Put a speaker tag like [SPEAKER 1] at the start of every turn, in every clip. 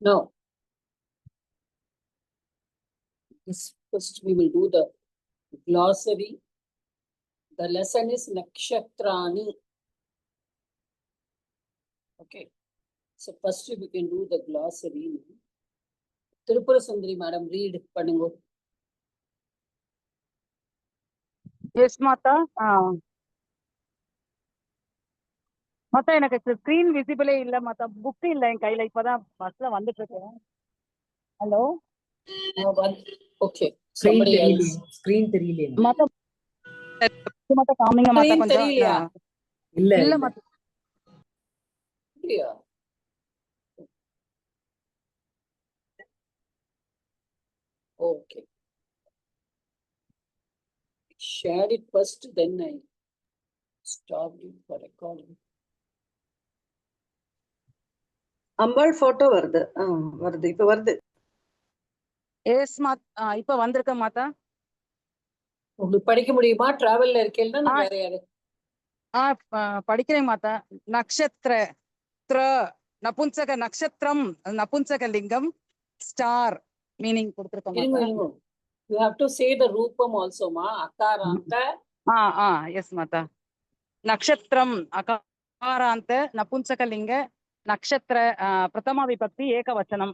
[SPEAKER 1] No. First we will do the glossary. The lesson is Nakshatrani. Okay. So first we can do the glossary. Tripura Sundari madam, read Panungo.
[SPEAKER 2] Yes, Mata. Mata, எனக்கு screen விசிபிளே இல்ல Mata. Book இல்ல என் கையில, இப்பதான் பஸ்ல வந்துட்டு இருக்கேன். Hello.
[SPEAKER 1] Okay. Somebody else.
[SPEAKER 3] Screen தெரியல.
[SPEAKER 2] Mata. Mata காமிங்க Mata
[SPEAKER 1] Screen
[SPEAKER 2] கொஞ்சம்.
[SPEAKER 1] தெரியலையா?
[SPEAKER 2] இல்ல Mata.
[SPEAKER 1] இல்லையா? Okay. Shared it first, then I stopped it for recording.
[SPEAKER 4] Ambal photo வருது. இப்ப வருது.
[SPEAKER 2] Yes Mata. இப்ப வந்திருக்க Mata.
[SPEAKER 1] உங்களுக்கு படிக்க முடியுமா? டிராவல்ல இருக்கேன்னா வேற யாரு?
[SPEAKER 2] படிக்கிறேன் Mata. நக்ஷத்ர த்ர நபும்சக நக்ஷத்ரம் நபும்சக லிங்கம் ஸ்டார் மீனிங் கொடுத்திருக்கோம் Mata.
[SPEAKER 1] You have to say the rupam also ma. Akaranta.
[SPEAKER 2] Yes Mata. Nakshatram akaranta napumsaka linga nakshatra pratama vibhakti ekavachanam.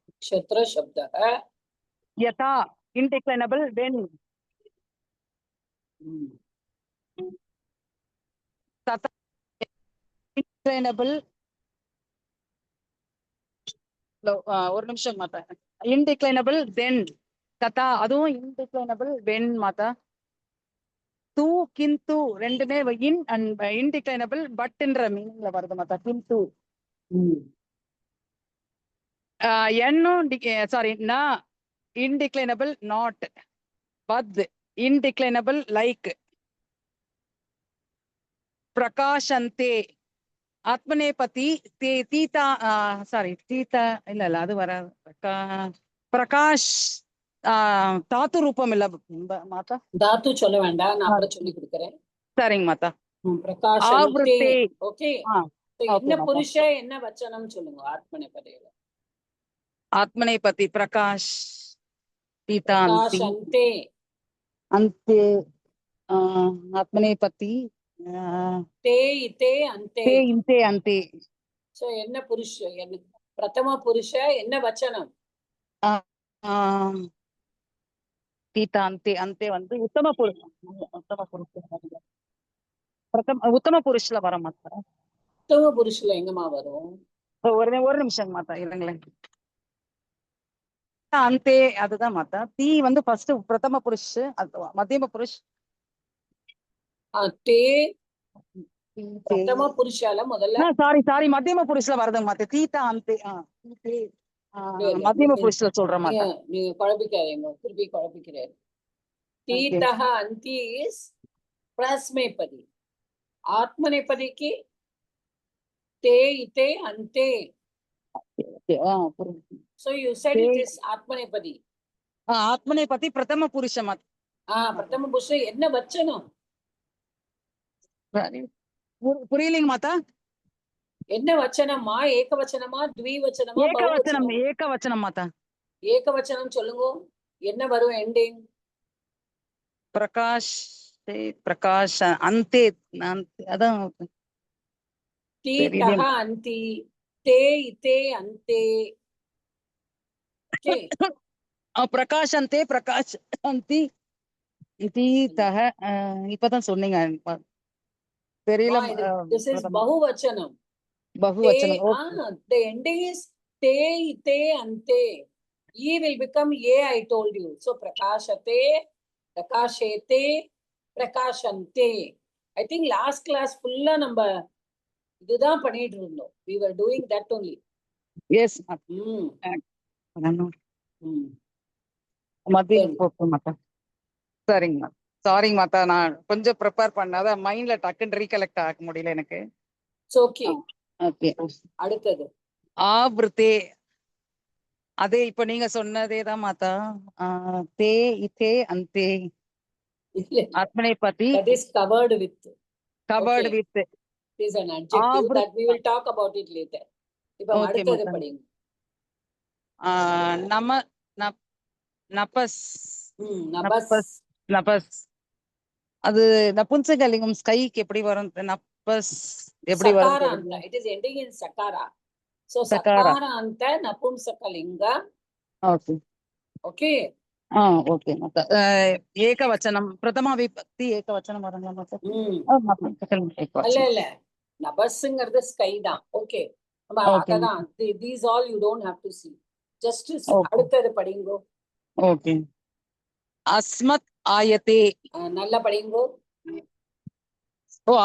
[SPEAKER 1] Nakshatra shabda
[SPEAKER 2] yatha indeclinable when. Tata indeclinable ஒரு நிமிஷம் Mata. Indeclinable then. Tata அதுவும் indeclinable when Mata. தூ கிந்து ரெண்டுமே in and இன்டிக்ளைனபிள் but என்ற மீனிங்ல வருது Mata. கிந்து sorry ந இன்டிக்ளைனபிள் not பத் இன்டிக்ளைனபிள் like பிரகாஷந்தே ஆத்மநேபதி தீதா sorry தீதா இல்ல அது வர பிரகாஷ் தாத்து ரூபம் இல்ல Mata.
[SPEAKER 1] தாத்து சொல்ல வேண்டாம், நான் அப்புறம் சொல்லி கொடுக்கிறேன்.
[SPEAKER 2] சரிங்க Mata.
[SPEAKER 1] பிரகாஷந்தே. ஓகே. என்ன
[SPEAKER 2] Mata.
[SPEAKER 1] புருஷ என்ன வச்சனம் சொல்லுங்க ஆத்மநேபதியில.
[SPEAKER 2] ஆத்மநேபதி பிரகாஷ் தீதா
[SPEAKER 1] பிரகாஷந்தே
[SPEAKER 2] அந்தே ஆத்மநேபதி
[SPEAKER 1] தே இதே அந்தே.
[SPEAKER 2] தே இந்தே அந்தே.
[SPEAKER 1] சோ என்ன புருஷ என்ன பிரதம புருஷ என்ன வச்சனம்?
[SPEAKER 2] தீதா அந்தே அந்தே வந்து உத்தம புருஷன். உத்தம புருஷல வர Mata.
[SPEAKER 1] உத்தம புருஷல எங்கமா வரும்?
[SPEAKER 2] ஒரு நிமிஷம் Mata இல்லங்களேன். அந்தே அதுதான் Mata. தீ வந்து ஃபர்ஸ்ட் பிரதம புருஷ், மத்தியம புருஷ்.
[SPEAKER 1] தே பிரதம புருஷால முதல்ல.
[SPEAKER 2] சாரி மத்தியம புருஷல வருது Mata. தீதா அந்தே மத்தியம புருஷல சொல்றேன் Mata.
[SPEAKER 1] நீங்க குழப்பிக்காதீங்க, திருப்பி குழப்பிக்கிறேன். தீதஹ அந்தி இஸ் பிரஸ்மேபதி. ஆத்மநேபதிக்கு தே இதே அந்தே. So you said it is ஆத்மநேபதி.
[SPEAKER 2] ஆத்மநேபதி பிரதம புருஷ Mata.
[SPEAKER 1] பிரதம புருஷ என்ன வச்சனம்?
[SPEAKER 2] புரியலைங்க Mata.
[SPEAKER 1] என்ன வச்சனமா? ஏகவச்சனமா த்விவச்சனமா
[SPEAKER 2] ஏகவச்சனம்? ஏகவச்சனம் Mata.
[SPEAKER 1] ஏகவச்சனம் சொல்லுங்க. என்ன வரும் எண்டிங்?
[SPEAKER 2] பிரகாஷ் பிரகாஷ் அந்தே அதான்
[SPEAKER 1] தீதஹ அந்தி தே இதே அந்தே.
[SPEAKER 2] பிரகாஷ் அந்தே பிரகாஷ் அந்தி தீதஹ இப்பதான் சொன்னீங்க தெரியல.
[SPEAKER 1] This is பகுவச்சனம்.
[SPEAKER 2] பகுவச்சனம்.
[SPEAKER 1] The ending is te ite ante. E will become a, I told you. So prakashate, prakashete, prakashante. I think last class full நம்ம இதுதான் பண்ணிட்டு இருந்தோம். We were doing that only.
[SPEAKER 2] Yes. மத்தியம் போட்டு Mata. சரிங்க Mata. சாரிங்க Mata. நான் கொஞ்சம் prepare பண்ணாத மைண்ட்ல டக்குன்னு ரீகலெக்ட் ஆக முடியல எனக்கு.
[SPEAKER 1] ஓகே. அடுத்தது
[SPEAKER 2] ஆவ்ருதே. அதே இப்ப நீங்க சொன்னதேதான் Mata. தே இதே அந்தே ஆத்மநேபதி.
[SPEAKER 1] that is covered with.
[SPEAKER 2] It
[SPEAKER 1] is an adjective that we will talk about it later. இப்ப அடுத்தது படிங்க.
[SPEAKER 2] நம நப் நபஸ்
[SPEAKER 1] Nabas.
[SPEAKER 2] நபஸ் அது நபுன்சகலிங்கம் ஸ்கைக்கு எப்படி வரும்? நப்பஸ் எப்படி வரும்
[SPEAKER 1] Sakaranta. It is ending in sakara. So
[SPEAKER 2] Sakara.
[SPEAKER 1] sakaranta napumsakalinga.
[SPEAKER 2] Okay
[SPEAKER 1] Okay.
[SPEAKER 2] Okay மாதா. ஏகவச்சனம் பிரதமா விபக்தி ஏகவச்சனம் வருங்களா மாதா?
[SPEAKER 1] Hmm. அல்ல
[SPEAKER 2] ஏகவச்சனம்.
[SPEAKER 1] இல்ல நபஸ்ங்கிறது ஸ்கை தான். ஓகே நம்ம
[SPEAKER 2] Okay.
[SPEAKER 1] அததான் these all you don't have to see. Just
[SPEAKER 2] Okay.
[SPEAKER 1] அடுத்தது படிங்கோ.
[SPEAKER 2] ஓகே. அஸ்மத் ஆயதே.
[SPEAKER 1] நல்லா படிங்கோ.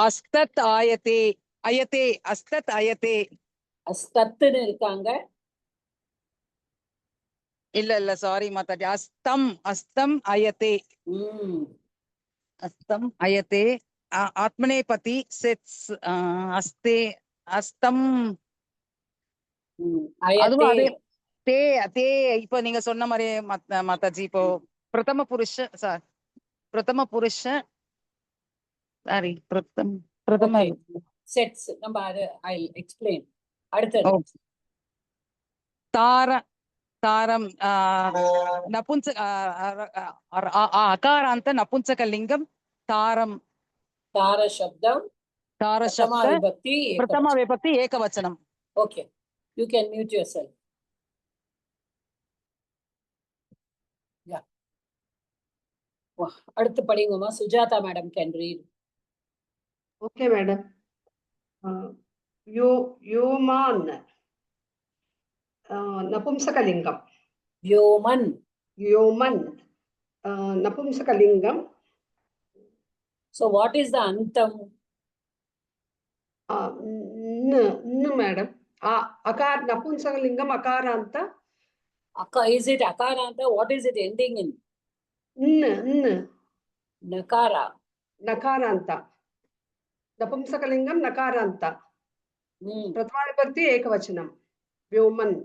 [SPEAKER 2] அஸ்தத் ஆயதே. அயதே அஸ்தத் அயதே.
[SPEAKER 1] அஸ்தத்துன்னு இருக்காங்க.
[SPEAKER 2] இல்ல சாரி மாதாஜி. அஸ்தம் அயதே. அஸ்தம் அயதே. ஆத்மனேபதி செட்ஸ் அஸ்தே அஸ்தம். அதுவும் அதே தே தே இப்போ நீங்க சொன்ன மாதிரி மாதாஜி. இப்போ பிரதம புருஷ சாரி பிரதம
[SPEAKER 1] செட்ஸ் நம்ம அது ஐ எக்ஸ்பிளைன். அடுத்தது
[SPEAKER 2] தாரம் நபுன்ச அகாராந்த நபுன்சகலிங்கம் தாரம்.
[SPEAKER 1] தார சப்தம்
[SPEAKER 2] பிரதமா விபக்தி ஏகவச்சனம்.
[SPEAKER 1] Okay you can mute yourself. அடுத்து படிங்கம்மா. Sujatha madam can read.
[SPEAKER 4] Okay madam. யோமான் நபும்சகலிங்கம்.
[SPEAKER 1] யோமன்
[SPEAKER 4] நபும்சகலிங்கம்.
[SPEAKER 1] So what is the antam?
[SPEAKER 4] Madam. அகார் நபும்சகலிங்கம் அகாராந்த.
[SPEAKER 1] Is it akaranta? What is it ending in? Nakara.
[SPEAKER 4] ನಕಾರಾಂತ. ನಪುಂಸಕಲಿಂಗಂ ನಕಾರಾಂತ. ಪ್ರಥಮ ವಿಭಕ್ತಿ ಏಕವಚನಂ. ವ್ಯೋಮನ್.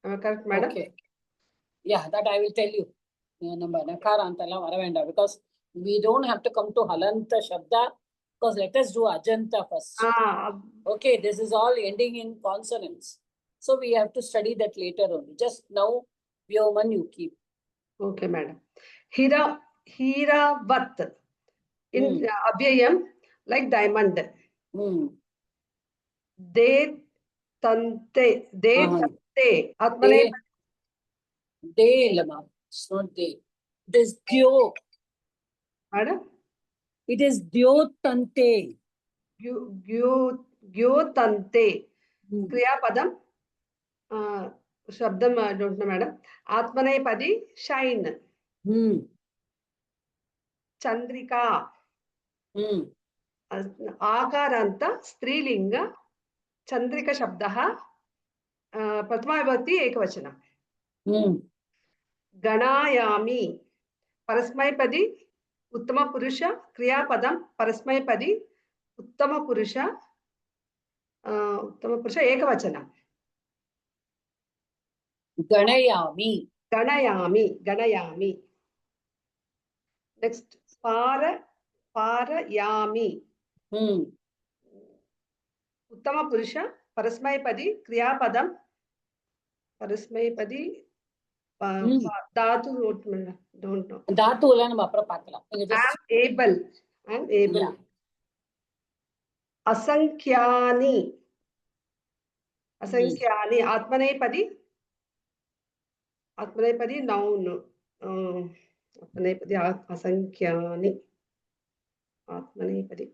[SPEAKER 4] Am I correct, madam?
[SPEAKER 1] Okay. Yeah, that I will tell you. Number nakaranta la vara venda because we don't have to come to halanta shabda because let us do ajanta first. Okay, this is all ending in consonants. So we have to study that later only. Just now, vyoman you keep.
[SPEAKER 4] Okay, madam. Hiravat in abhyayam like diamond. De tante atmane.
[SPEAKER 1] De lama. It's not de. It is dyo.
[SPEAKER 4] Madam?
[SPEAKER 1] It is dyotante.
[SPEAKER 4] Dyotante. Kriya padam. Shabdam I don't know, madam. Atmanepadi shine. Chandrika. ಆಕಾರಾಂತ ಸ್ತ್ರೀಲಿಂಗ ಚಂದ್ರಿಕ ಶಬ್ದ ಪ್ರಥಮ ವಿಭಕ್ತಿ ಏಕವಚನ. ಗಣಾಯಾಮಿ ಪರಸ್ಮೈಪದಿ ಉತ್ತಮ ಪುರುಷ ಕ್ರಿಯಾಪದಂ ಪರಸ್ಮೈಪದಿ ಉತ್ತಮ ಪುರುಷ ಏಕವಚನ.
[SPEAKER 1] ಗಣಯಾಮಿ. ನೆಕ್ಸ್ಟ್ ಪಾರಯಾಮಿ. ಉತ್ತಮ ಪುರುಷ ಪರಸ್ಮೈಪದಿ ಕ್ರಿಯಾಪದಂ ಪರಸ್ಮೈಪದಿ ಧಾತು don't know. ಧಾತು ಎಲ್ಲ நம்ம அப்புறம் பார்க்கலாம்.
[SPEAKER 4] am able. ಅಸಂಖ್ಯಾನಿ ಆತ್ಮನೇಪದಿ noun. ಆತ್ಮನೇಪದಿ ಅಸಂಖ್ಯಾನಿ. Atmanepadi.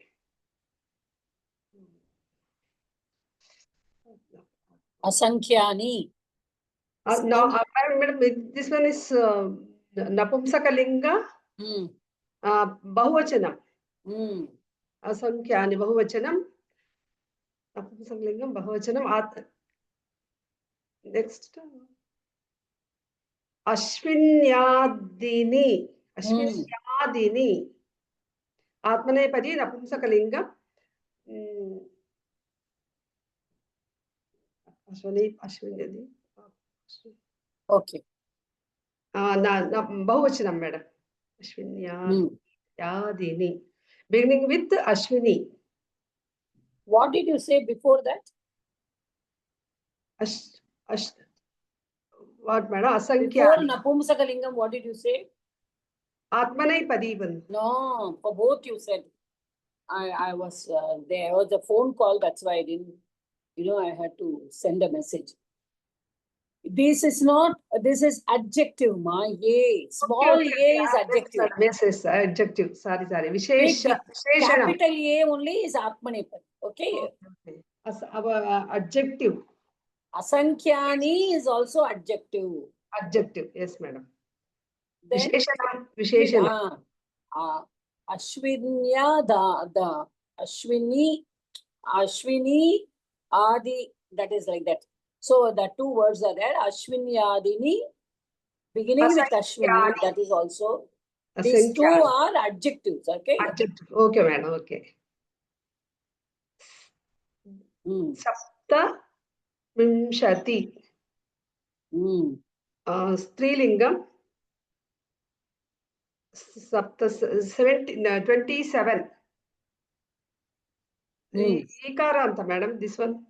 [SPEAKER 1] Asankhyaani.
[SPEAKER 4] Now, madam, this one is Napumsakalinga. Bahuvachanam. Asankhyaani Bahuvachanam. Napumsakalingam Bahuvachanam. Next. Ashwinyadini. Atmanepadi Napumsakalingam. Ashwinyadi.
[SPEAKER 1] Okay.
[SPEAKER 4] Bahuvachanam, madam. Ashwinyadini. Beginning with Ashwini.
[SPEAKER 1] What did you say before that?
[SPEAKER 4] What, madam?
[SPEAKER 1] Before
[SPEAKER 4] Asankhya.
[SPEAKER 1] Napumsakalingam, what did you say?
[SPEAKER 4] Atmanepadi.
[SPEAKER 1] No, for both you said. I was there was a phone call, that's why I didn't, I had to send a message. This is not, this is adjective, ma. Ye. Small
[SPEAKER 4] Okay.
[SPEAKER 1] a is adjective.
[SPEAKER 4] Yes, adjective. Sorry. Vishesha.
[SPEAKER 1] Capital A only is Atmanepadi. Okay.
[SPEAKER 4] Okay. Our adjective.
[SPEAKER 1] Asankyani is also adjective.
[SPEAKER 4] Adjective. Yes, madam.
[SPEAKER 1] Then
[SPEAKER 4] Visheshana.
[SPEAKER 1] Ashwinya, the Ashwini, Adi, that is like that. So the two words are there. Ashwinyadini, beginning with Ashwini, that is also. These two are adjectives, okay?
[SPEAKER 4] Adjective. Okay, madam. Okay. Sapta Vimshati. Strilingam. Sapta 27. Ikaranta, madam. This one.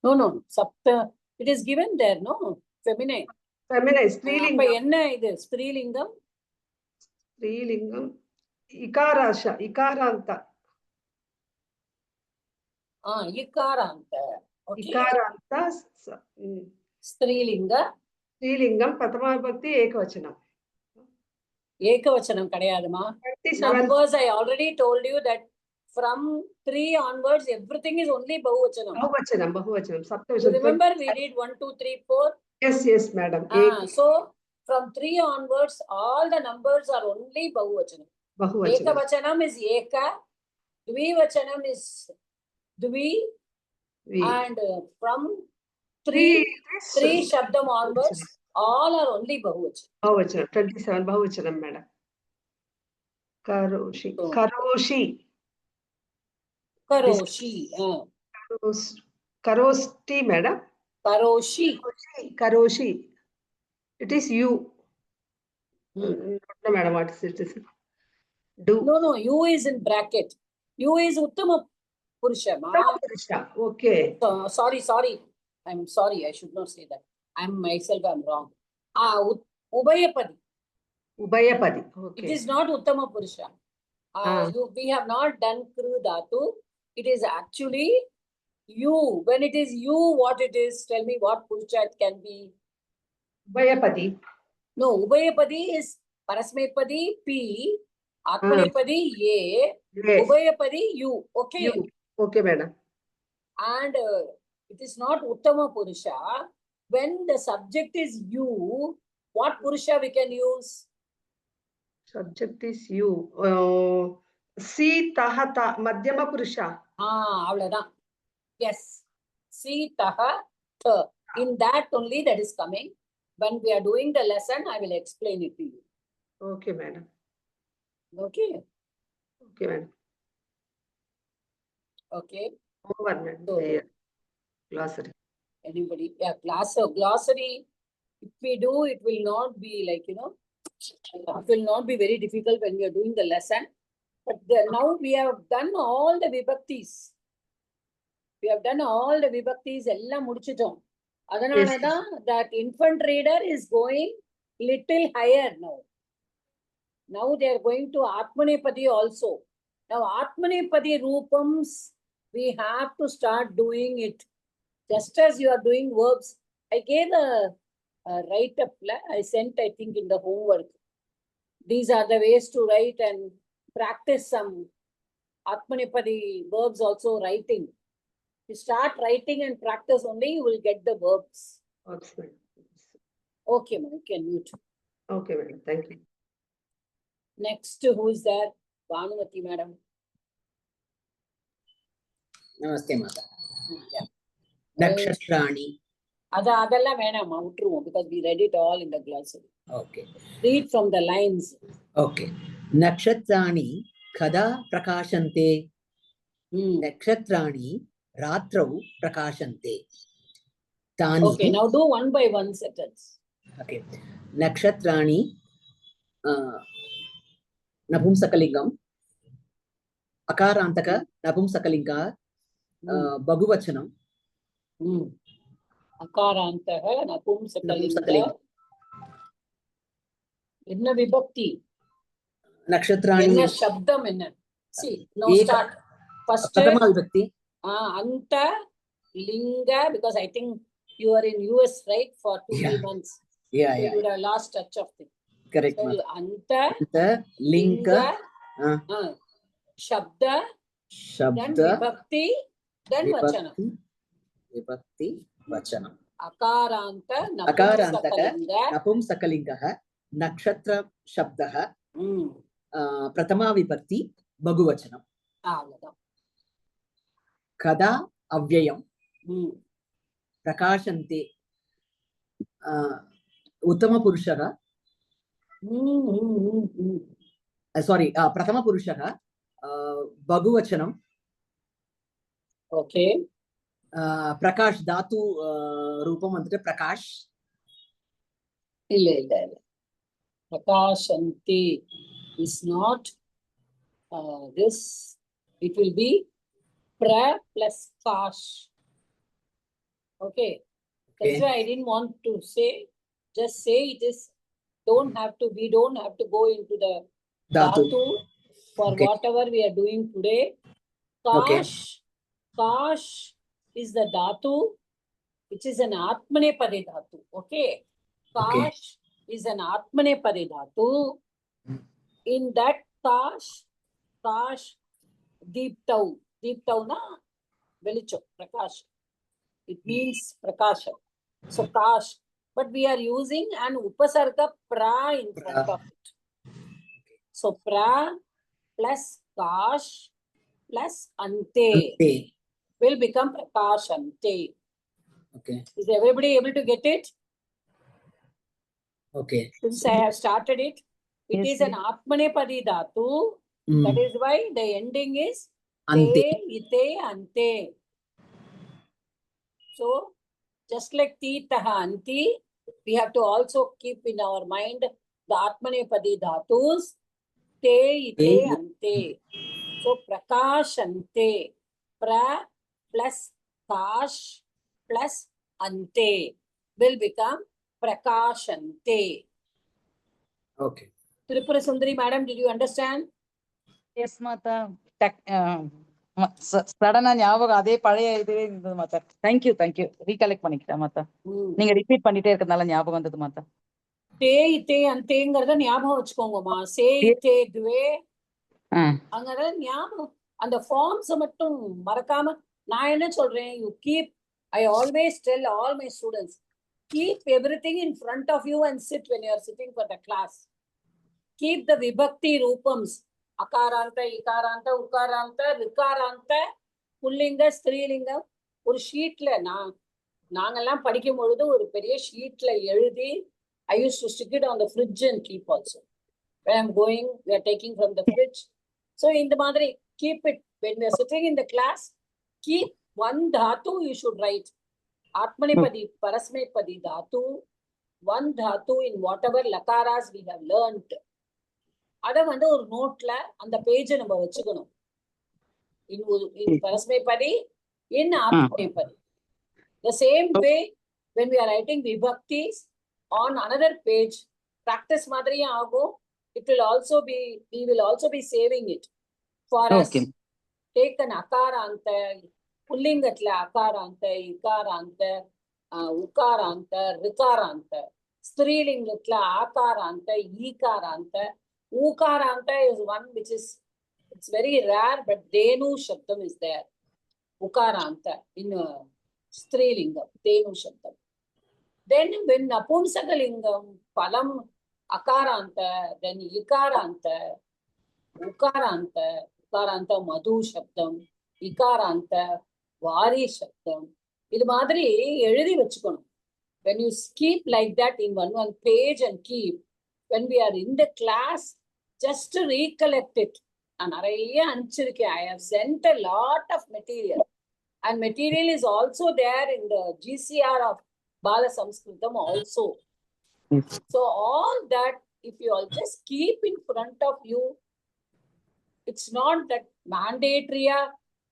[SPEAKER 1] No. Sapta. It is given there, no? Feminine.
[SPEAKER 4] Feminine. Strilingam.
[SPEAKER 1] Strilingam.
[SPEAKER 4] Strilingam. Ikarasha. Ikaranta.
[SPEAKER 1] Ikaranta. Okay.
[SPEAKER 4] Ikaranta.
[SPEAKER 1] Strilinga.
[SPEAKER 4] Strilingam. Pratamabhakti Ekavachanam.
[SPEAKER 1] Ekavachanam kadayadama. Numbers, I already told you that from 3 onwards, everything is only Bahuvachanam.
[SPEAKER 4] Bahuvachanam.
[SPEAKER 1] You remember we did 1, 2, 3, 4?
[SPEAKER 4] Yes, madam.
[SPEAKER 1] So from 3 onwards, all the numbers are only Bahuvachanam. Ekavachanam is Eka, Dvivachanam is Dvi, and from 3 Shabdam onwards, all are only Bahuvachanam.
[SPEAKER 4] Bahuvachanam, 27 Bahuvachanam, madam. Karoshi. Karosti, madam. Karoshi. It is you. No, madam, what is it? Do.
[SPEAKER 1] No, you is in bracket. You is Uttama Purusha.
[SPEAKER 4] Okay.
[SPEAKER 1] Sorry. I'm sorry, I should not say that. I'm wrong. Ubhayapadi. Okay. It is not Uttama Purusha. We have not done Kru Dhatu. It is actually you. When it is you, what it is? Tell me what Purusha it can be.
[SPEAKER 4] Ubhayapadi.
[SPEAKER 1] No, Ubhayapadi is Parasmepadi, P. Atmanepadi, A.
[SPEAKER 4] Yes.
[SPEAKER 1] Ubhayapadi, you. Okay.
[SPEAKER 4] You. Okay, madam.
[SPEAKER 1] And it is not Uttama Purusha. When the subject is you, what Purusha we can use?
[SPEAKER 4] Subject is you. Si Tahata Madhyama Purusha.
[SPEAKER 1] Yes. Si Taha Ta. In that only that is coming. When we are doing the lesson, I will explain it to you.
[SPEAKER 4] Okay, madam.
[SPEAKER 1] Okay.
[SPEAKER 4] Okay, madam.
[SPEAKER 1] Okay.
[SPEAKER 4] Over, madam. So, glossary.
[SPEAKER 1] Anybody? Yeah, glossary. If we do, it will not be like, it will not be very difficult when we are doing the lesson. But now we have done all the vibhaktis. Ella mudichitom. Adanalada, that infant reader is going little higher now. Now they are going to Atmanepadi also. Now Atmanepadi Rupams, we have to start doing it. Just as you are doing verbs. I gave a write-up. I sent, I think, in the homework. These are the ways to write and practice some Atmanepadi verbs also writing. You start writing and practice only, you will get the verbs. Okay, ma'am, you can mute.
[SPEAKER 4] Okay, madam. Thank you.
[SPEAKER 1] Next, who is there? Bhanumati, madam.
[SPEAKER 3] Namaste, Mata. Nakshatrani.
[SPEAKER 1] Adalla venama utruvom because we read it all in the glossary.
[SPEAKER 3] Okay.
[SPEAKER 1] Read from the lines.
[SPEAKER 3] Okay. Nakshatrani kada prakashante. Nakshatrani ratrau prakashante. Tani.
[SPEAKER 1] Okay, now do one by one sentence.
[SPEAKER 3] Okay. Nakshatrani Napumsakalingam. Akarantaka Napumsakalinga. Bahuvachanam.
[SPEAKER 1] அகாராந்தக நபும்சகலிங்க.
[SPEAKER 3] நபும்சகலிங்கம்.
[SPEAKER 1] என்ன விபக்தி?
[SPEAKER 3] நக்ஷத்ராணி
[SPEAKER 1] என்ன சப்தம் என்ன? See, no
[SPEAKER 3] ஏக-
[SPEAKER 1] start. First,
[SPEAKER 3] பிரதமா விபக்தி.
[SPEAKER 1] anta, linga, because I think you are in US, right, for 2-3
[SPEAKER 3] Yeah.
[SPEAKER 1] months.
[SPEAKER 3] Yeah,
[SPEAKER 1] So
[SPEAKER 3] yeah,
[SPEAKER 1] you would have lost touch of it.
[SPEAKER 3] correct.
[SPEAKER 1] So
[SPEAKER 3] Mata.
[SPEAKER 1] anta,
[SPEAKER 3] அந்த லிங்க
[SPEAKER 1] linga, shabda, then
[SPEAKER 3] சப்த
[SPEAKER 1] vibhakti, then vachanam.
[SPEAKER 3] விபக்தி வச்சனம்.
[SPEAKER 1] Akaranta,
[SPEAKER 3] அகாராந்தக
[SPEAKER 1] napumsakalinga.
[SPEAKER 3] நபும்சகலிங்கः நக்ஷத்ர சப்தः
[SPEAKER 1] Hmm.
[SPEAKER 3] பிரதமா விபக்தி பகுவச்சனம்.
[SPEAKER 1] அவ்வளவுதான்.
[SPEAKER 3] கதா அவ்யயம்
[SPEAKER 1] Hmm.
[SPEAKER 3] பிரகாசந்தே उत्तमपुरुषः
[SPEAKER 1] Hmm, hmm, hmm, hmm.
[SPEAKER 3] सारी प्रथमपुरुषः बहुवचनं
[SPEAKER 1] Okay.
[SPEAKER 3] प्रकाश धातु रूपं वदति प्रकाश
[SPEAKER 1] இல்ல இல்ல இல்ல. Prakashanti is not this. It will be pra plus kash. Okay. That's
[SPEAKER 3] Okay.
[SPEAKER 1] why I didn't want to say. Just say it is. Don't have to. We don't have to go into the
[SPEAKER 3] धातु.
[SPEAKER 1] dhatu for
[SPEAKER 3] Okay.
[SPEAKER 1] whatever we are doing today.
[SPEAKER 3] Okay.
[SPEAKER 1] Kash. Kash is the dhatu, which is an atmanepade dhatu. Okay.
[SPEAKER 3] Okay.
[SPEAKER 1] Kash is an atmanepade dhatu.
[SPEAKER 3] Hmm.
[SPEAKER 1] In that kash, deeptau. Deeptau na velicham, prakash. It means prakasha. So kash. But we are using an upasarga pra in front
[SPEAKER 3] Pra.
[SPEAKER 1] of it. So pra plus kash plus ante
[SPEAKER 3] अन्ते.
[SPEAKER 1] will become prakashante.
[SPEAKER 3] Okay.
[SPEAKER 1] Is everybody able to get it?
[SPEAKER 3] Okay.
[SPEAKER 1] Since I have started it, it
[SPEAKER 2] Yes,
[SPEAKER 1] is an atmanepadi dhatu.
[SPEAKER 3] Mm.
[SPEAKER 1] That is why the ending is
[SPEAKER 3] Ante.
[SPEAKER 1] te, ite, ante. So just like ti, taha, anti, we have to also keep in our mind the atmanepadi dhatus. Te, ite,
[SPEAKER 3] Te,
[SPEAKER 1] ante. So prakashante. Pra plus kash plus ante will become prakashante.
[SPEAKER 3] Okay.
[SPEAKER 1] Tripura Sundari madam, did you understand?
[SPEAKER 2] Yes Mata. சடனா ஞாபகம் அதே பழைய இதுவே இருந்தது மாதா. Thank you recollect பண்ணிக்கிட்டேன் மாதா. நீங்க repeat பண்ணிட்டே இருக்கறதுனால ஞாபகம் வந்தது மாதா.
[SPEAKER 1] தே இத்தே அந்தேங்கிறத ஞாபகம் வச்சுக்கோங்கம்மா. சே இத்தே துவே அங்கத ஞாபகம். அந்த ஃபார்ம்ஸ் மட்டும் மறக்காம. நான் என்ன சொல்றேன், you keep, I always tell all my students, keep everything in front of you and sit when you are sitting for the class. Keep the vibhakti rupams. Akaranta, ikaranta, ukaranta, rikaranta, pullinga, strilinga. ஒரு ஷீட்ல நாங்கெல்லாம் படிக்கும் பொழுது ஒரு பெரிய ஷீட்ல எழுதி I used to stick it on the fridge and keep also. When I'm going, we are taking from the fridge. So in the madri, keep it. When we are sitting in the class, keep one dhatu you should write. Atmanepadi, Parasmepadi dhatu, one dhatu in whatever lakaras we have learned. அத வந்து ஒரு நோட்ல அந்த பேஜை நம்ம வச்சுக்கணும். In Parasmepadi, in Atmanepadi. The same way, when we are writing vibhaktis on another page, practice madriya ஆகும். It will also be, we will also be saving it for us. Take an akaranta, pullingatla akaranta, ikaranta, ukaranta, rikaranta. Strilingatla akaranta, ikaranta. Ukaranta is one which is, it's very rare, but Denu Shabdam is there. Ukaranta in Strilingam, Denu Shabdam. Then when Napumsakalingam, Palam, Akaranta, then Ikaranta, Ukaranta, Madhu Shabdam, Ikaranta, Vari Shabdam. இது மாதிரி எழுதி வச்சுக்கணும். When you keep like that in one page and keep, when we are in the class, just to recollect it. நான் நிறைய அனுப்பிச்சிருக்கேன். I have sent a lot of material. And material is also there in the GCR of Bala Sanskritam also. So all that, if you all just keep in front of you, it's not that mandatory-ஆ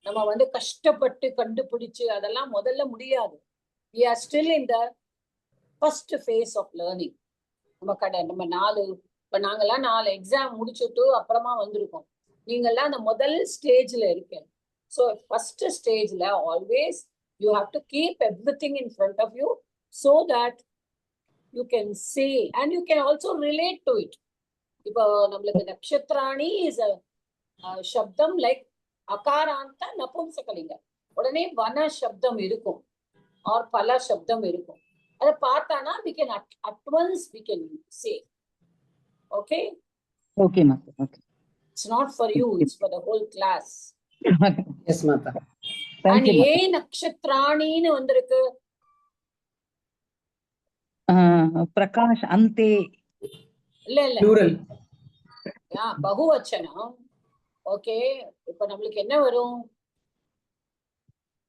[SPEAKER 1] நம்ம வந்து கஷ்டப்பட்டு கண்டுபிடிச்சு அதெல்லாம் முதல்ல முடியாது. we are still in the first phase of learning. நம்ம 4 இப்ப நாங்கெல்லாம் 4 எக்ஸாம் முடிச்சுட்டு அப்புறமா வந்திருக்கோம். நீங்கெல்லாம் அந்த முதல் ஸ்டேஜ்ல இருக்கீங்க. So first ஸ்டேஜ்ல always you have to keep everything in front of you so that you can see and you can also relate to it. இப்போ நம்மளுக்கு நக்ஷத்ராணி is a சப்தம் லைக் அகாராந்த நபும்சகலிங்க. உடனே வன சப்தம் இருக்கும் or பல சப்தம் இருக்கும். அதை பார்த்தானா we can at once we can say. Okay?
[SPEAKER 2] Okay, Mata. Okay.
[SPEAKER 1] It's not for you, it's for the whole class.
[SPEAKER 3] Yes, Mata.
[SPEAKER 2] Thank
[SPEAKER 1] And
[SPEAKER 2] you, Mata.
[SPEAKER 1] ஏ நக்ஷத்ராணின்னு வந்திருக்கு.
[SPEAKER 2] Prakash ante.
[SPEAKER 1] இல்ல
[SPEAKER 3] Plural.
[SPEAKER 1] பகுவச்சனம். ஓகே, இப்ப நம்மளுக்கு என்ன வரும்?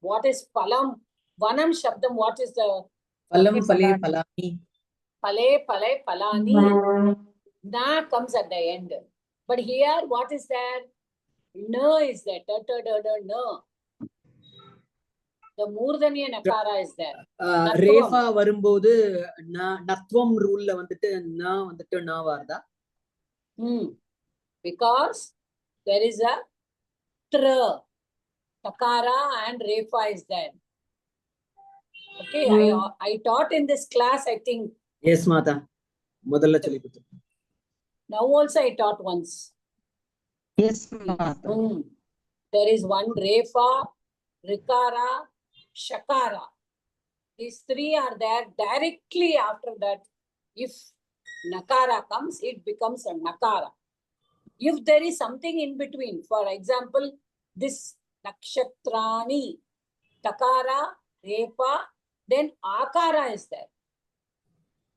[SPEAKER 1] What is பலம்? வனம் சப்தம், what is the
[SPEAKER 3] Palam, pale, palani.
[SPEAKER 1] pale, pale, palani? Na comes at the end. But here, what is there? Na is there. Da, da, da, da, na. The Murdaniya Nakara is there.
[SPEAKER 3] ரேஃபா வரும்போது நத்வம் ரூல்ல வந்துட்டு நா வருதா?
[SPEAKER 1] Because there is a tra. Takara and Refa is there. Okay, I taught in this class, I think.
[SPEAKER 3] Yes, Mata. முதல்ல சொல்லி கொடுத்து.
[SPEAKER 1] Now also I taught once.
[SPEAKER 2] Yes, Mata.
[SPEAKER 1] There is one Refa, Rikara, Shakara. These 3 are there. Directly after that, if Nakara comes, it becomes a Nakara. If there is something in between, for example, this Nakshatrani, Takara, Repa, then Akara is there.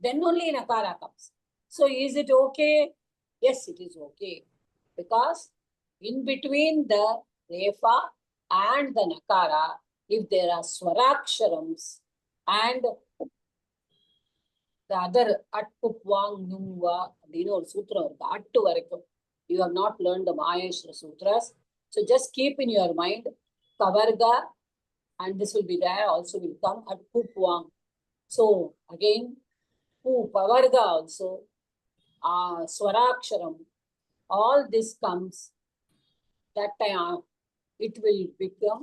[SPEAKER 1] Then only Nakara comes. So is it okay? Yes, it is okay. Because in between the Refa and the Nakara, if there are Swaraksharams and the other Atpupwang Numva, or Sutra, Attu Varakum, you have not learned the Maheshwara Sutras. So just keep in your mind, Kavarga, and this will be there, also will come at Pupwang. So again, Pavarga also, Swaraksharam, all this comes, that time it will become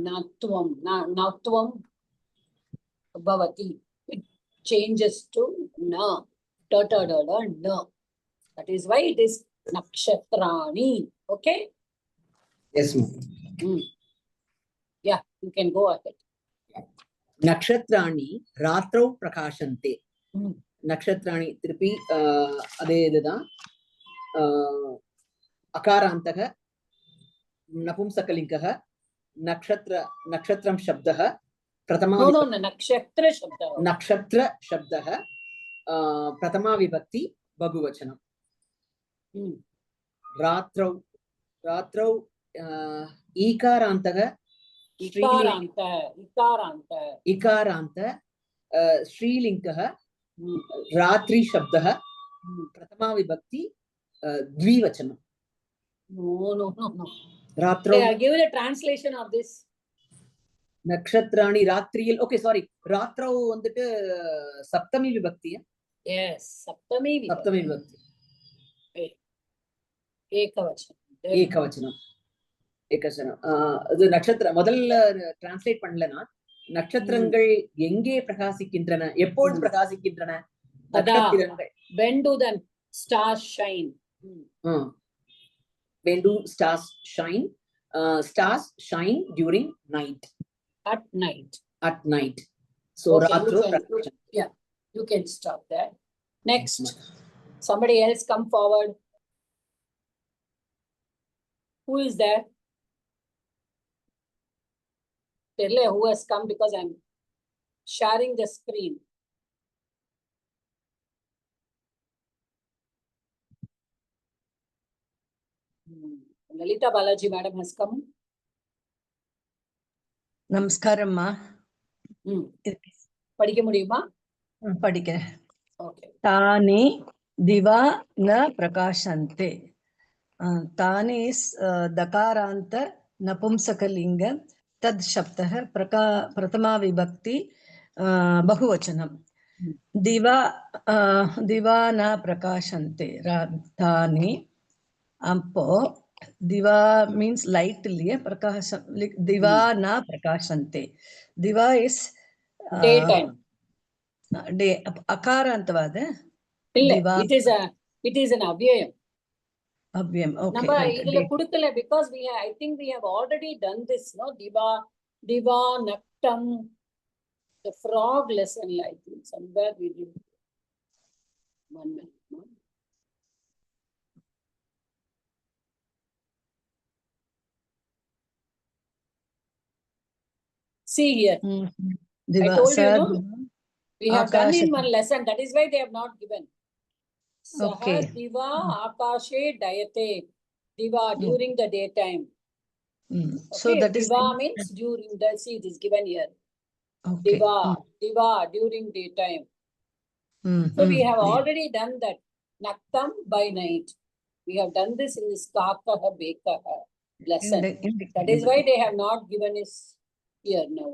[SPEAKER 1] Natvam, Natvam Bhavati. It changes to Na, da da da da na. That is why it is Nakshatrani. Okay?
[SPEAKER 3] Yes, Mata.
[SPEAKER 1] Yeah, you can go ahead.
[SPEAKER 3] நக்ஷத்ராணி ராத்திரௌ பிரகாசந்தே. நக்ஷத்ராணி திருப்பி அதே இதுதான். அகாராந்தக நபும்சகலிங்கக நக்ஷத்ரம் சப்தः பிரதமா
[SPEAKER 1] No, nakshatra shabda.
[SPEAKER 3] நக்ஷத்ர சப்தः பிரதமா விபக்தி பகுவச்சனம். ராத்திரௌ ராத்திரௌ ஈகாராந்தக इकारान्त श्रीलिङ्गः रात्रि शब्दः प्रथमा विभक्ति द्विवचनं.
[SPEAKER 1] No.
[SPEAKER 3] रात्रौ.
[SPEAKER 1] Give the translation of this.
[SPEAKER 3] நக்ஷத்ராணி ராத்திரியில். ஓகே, சாரி, ராத்திரௌ வந்துட்டு சப்தமி விபக்தி.
[SPEAKER 1] Yes, சப்தமி
[SPEAKER 3] விபக்தி. ஏகவச்சனம். இது நட்சத்திரம் முதல்ல டிரான்ஸ்லேட் பண்ணலனா, நட்சத்திரங்கள் எங்கே பிரகாசிக்கின்றன, எப்பொழுது பிரகாசிக்கின்றன? நட்சத்திரங்கள்.
[SPEAKER 1] When do the stars shine?
[SPEAKER 3] When do stars shine? Stars shine during night.
[SPEAKER 1] At night.
[SPEAKER 3] So ratro.
[SPEAKER 1] Yeah, you can stop there. Next, somebody else come forward. Who is there? Tell who has come, because I'm sharing the screen. Lalita Balaji madam has come.
[SPEAKER 5] Namaskaram ma.
[SPEAKER 1] படிக்க முடியுமா?
[SPEAKER 5] படிக்கிறேன்.
[SPEAKER 1] Okay.
[SPEAKER 5] தானே திவா ந பிரகாஷந்தே. தானே is dakaranta napumsakalinga. तद् शब्दः प्रथमा विभक्ति बहुवचनं दिवा दिवा न प्रकाशन्ते तानि அப்போ दिवा means light இல்லையா பிரகாசம் दिवा न प्रकाशन्ते दिवा is
[SPEAKER 1] Daytime.
[SPEAKER 5] day அகாராந்தவாத
[SPEAKER 1] இல்ல,
[SPEAKER 5] दिवा
[SPEAKER 1] it is an avyayam.
[SPEAKER 5] அவ்யம் okay
[SPEAKER 1] நம்ம
[SPEAKER 5] right
[SPEAKER 1] இதுல குடுக்கல because I think we have already done this, no? Diva Naktam, the frog lesson, I think somewhere we did. 1 minute. No? See here,
[SPEAKER 5] दिवा
[SPEAKER 1] I told you,
[SPEAKER 5] sir
[SPEAKER 1] no? We have done in
[SPEAKER 5] Akasha.
[SPEAKER 1] one lesson. That is why they have not given.
[SPEAKER 5] Okay.
[SPEAKER 1] Saha Diva Akashe Dayate. Diva during the daytime.
[SPEAKER 5] So
[SPEAKER 1] Okay,
[SPEAKER 5] that is
[SPEAKER 1] Diva means during the, see it is given here.
[SPEAKER 5] okay.
[SPEAKER 1] Diva during daytime. So we have already done that. Naktam by night. We have done this in this Kakaha Bekaha lesson. That is why they have not given us here now.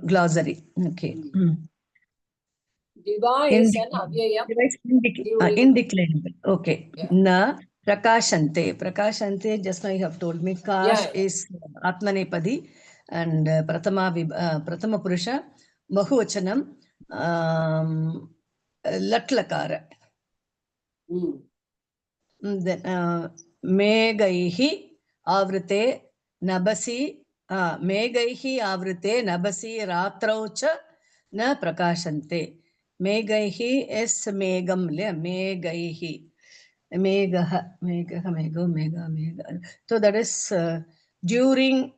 [SPEAKER 5] Glossary. Okay.
[SPEAKER 1] Diva is an avyayam.
[SPEAKER 5] Indeclinable. Okay.
[SPEAKER 1] Yeah.
[SPEAKER 5] Na prakashante. Prakashante, just now you have told me. Kash is Atmanepadi and Prathama Purusha. Bahuvachanam. Latlakara. Then Megaihi Avrite Nabasi. Megaihi Avrite Nabasi Ratraucha Na Prakashante. Megaihi is Megam le Megaihi. Megha. So that is during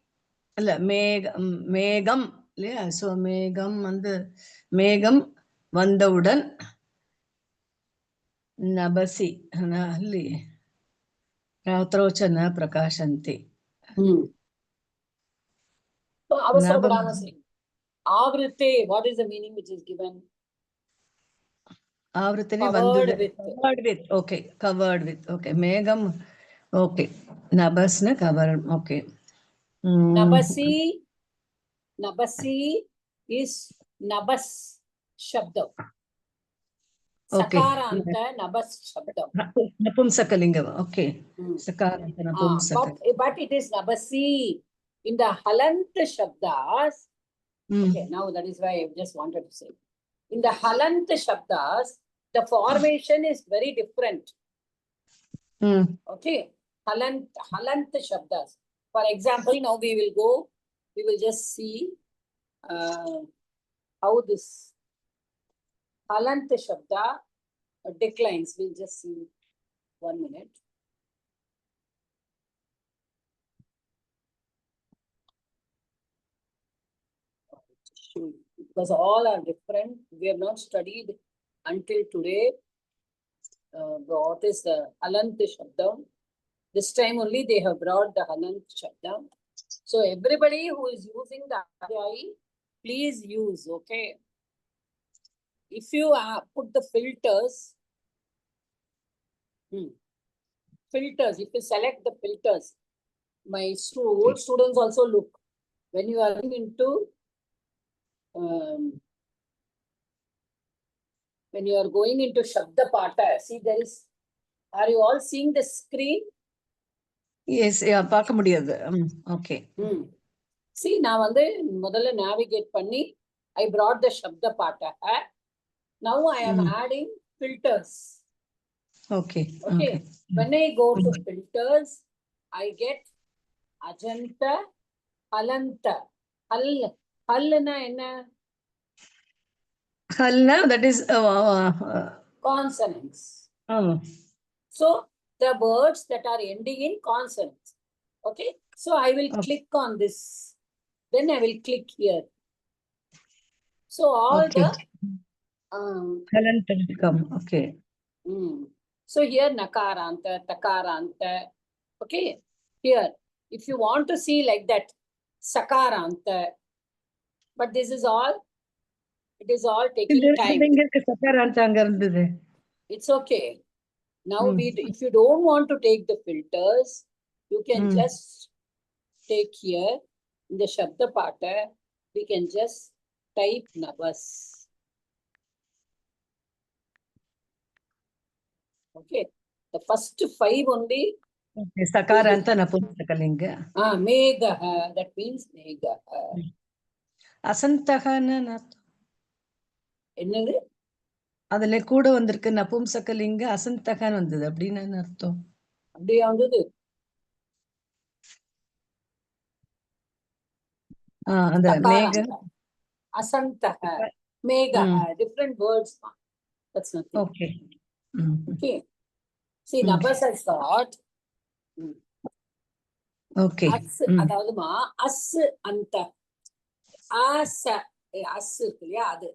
[SPEAKER 5] Megam. So Megam and Megam Vandaudan Nabasi. Ratrocha na Prakashanti.
[SPEAKER 1] So Avasarpadana saying. Avrite, what is the meaning which is given?
[SPEAKER 5] Covered with. Okay. Covered with. Okay. Megam. Okay. Nabas na covered. Okay.
[SPEAKER 1] Nabasi is Nabas Shabda.
[SPEAKER 5] Okay.
[SPEAKER 1] Sakaranta Nabas Shabda.
[SPEAKER 5] Napumsakalingam. Okay. Sakaranta Napumsakalingam.
[SPEAKER 1] But it is Nabasi. In the Halant Shabdas, okay, now that is why I just wanted to say. In the Halant Shabdas, the formation is very different. Okay, Halant Shabdas. For example, now we will just see how this Halant Shabda declines. We'll just see 1 minute. Because all are different. We have not studied until today what is the Halant Shabda. This time only they have brought the Halant Shabda. So everybody who is using the Adhyai, please use, okay? If you put the filters, if you select the filters, my old students also look. When you are into when you are going into Shabda Pata, see there is, are you all seeing the screen?
[SPEAKER 5] Yes, yeah, பார்க்க முடியாது. Okay.
[SPEAKER 1] See, நான் வந்து முதல்ல navigate பண்ணி, I brought the Shabda Pata. Now I am adding filters.
[SPEAKER 5] Okay.
[SPEAKER 1] When I go to filters, I get Ajanta, Halanta. Hallna enna?
[SPEAKER 5] Halna, that is
[SPEAKER 1] Consonants. So the words that are ending in consonants. Okay. So I will click on this. Then I will click here. So all the
[SPEAKER 5] Halanta will come. Okay.
[SPEAKER 1] So here Nakaranta, Takaranta. Okay. Here, if you want to see like that, Sakaranta. But this is all, it is all taking time. It's okay. Now, if you don't want to take the filters, you can just take here இந்த சப்த பாட்டை we can just type nabas. Okay, the first 5 only.
[SPEAKER 5] Okay. Sakaranta napumsakalinga.
[SPEAKER 1] Megha, that means megha.
[SPEAKER 5] அசந்தகன்னு
[SPEAKER 1] என்னது?
[SPEAKER 5] அதுல கூட வந்திருக்கு நபும்சகலிங்க அசந்தகன்னு வந்தது அப்படின்னு என்ன அர்த்தம்?
[SPEAKER 1] அப்படியே வந்தது.
[SPEAKER 5] அந்த மேக
[SPEAKER 1] அசந்தக, மேகா, different words. That's nothing.
[SPEAKER 5] Okay.
[SPEAKER 1] Okay. See, nabas has got
[SPEAKER 5] okay.
[SPEAKER 1] as, அதாவதுமா அஸ் அந்த அஸ் இருக்கு இல்லையா, அது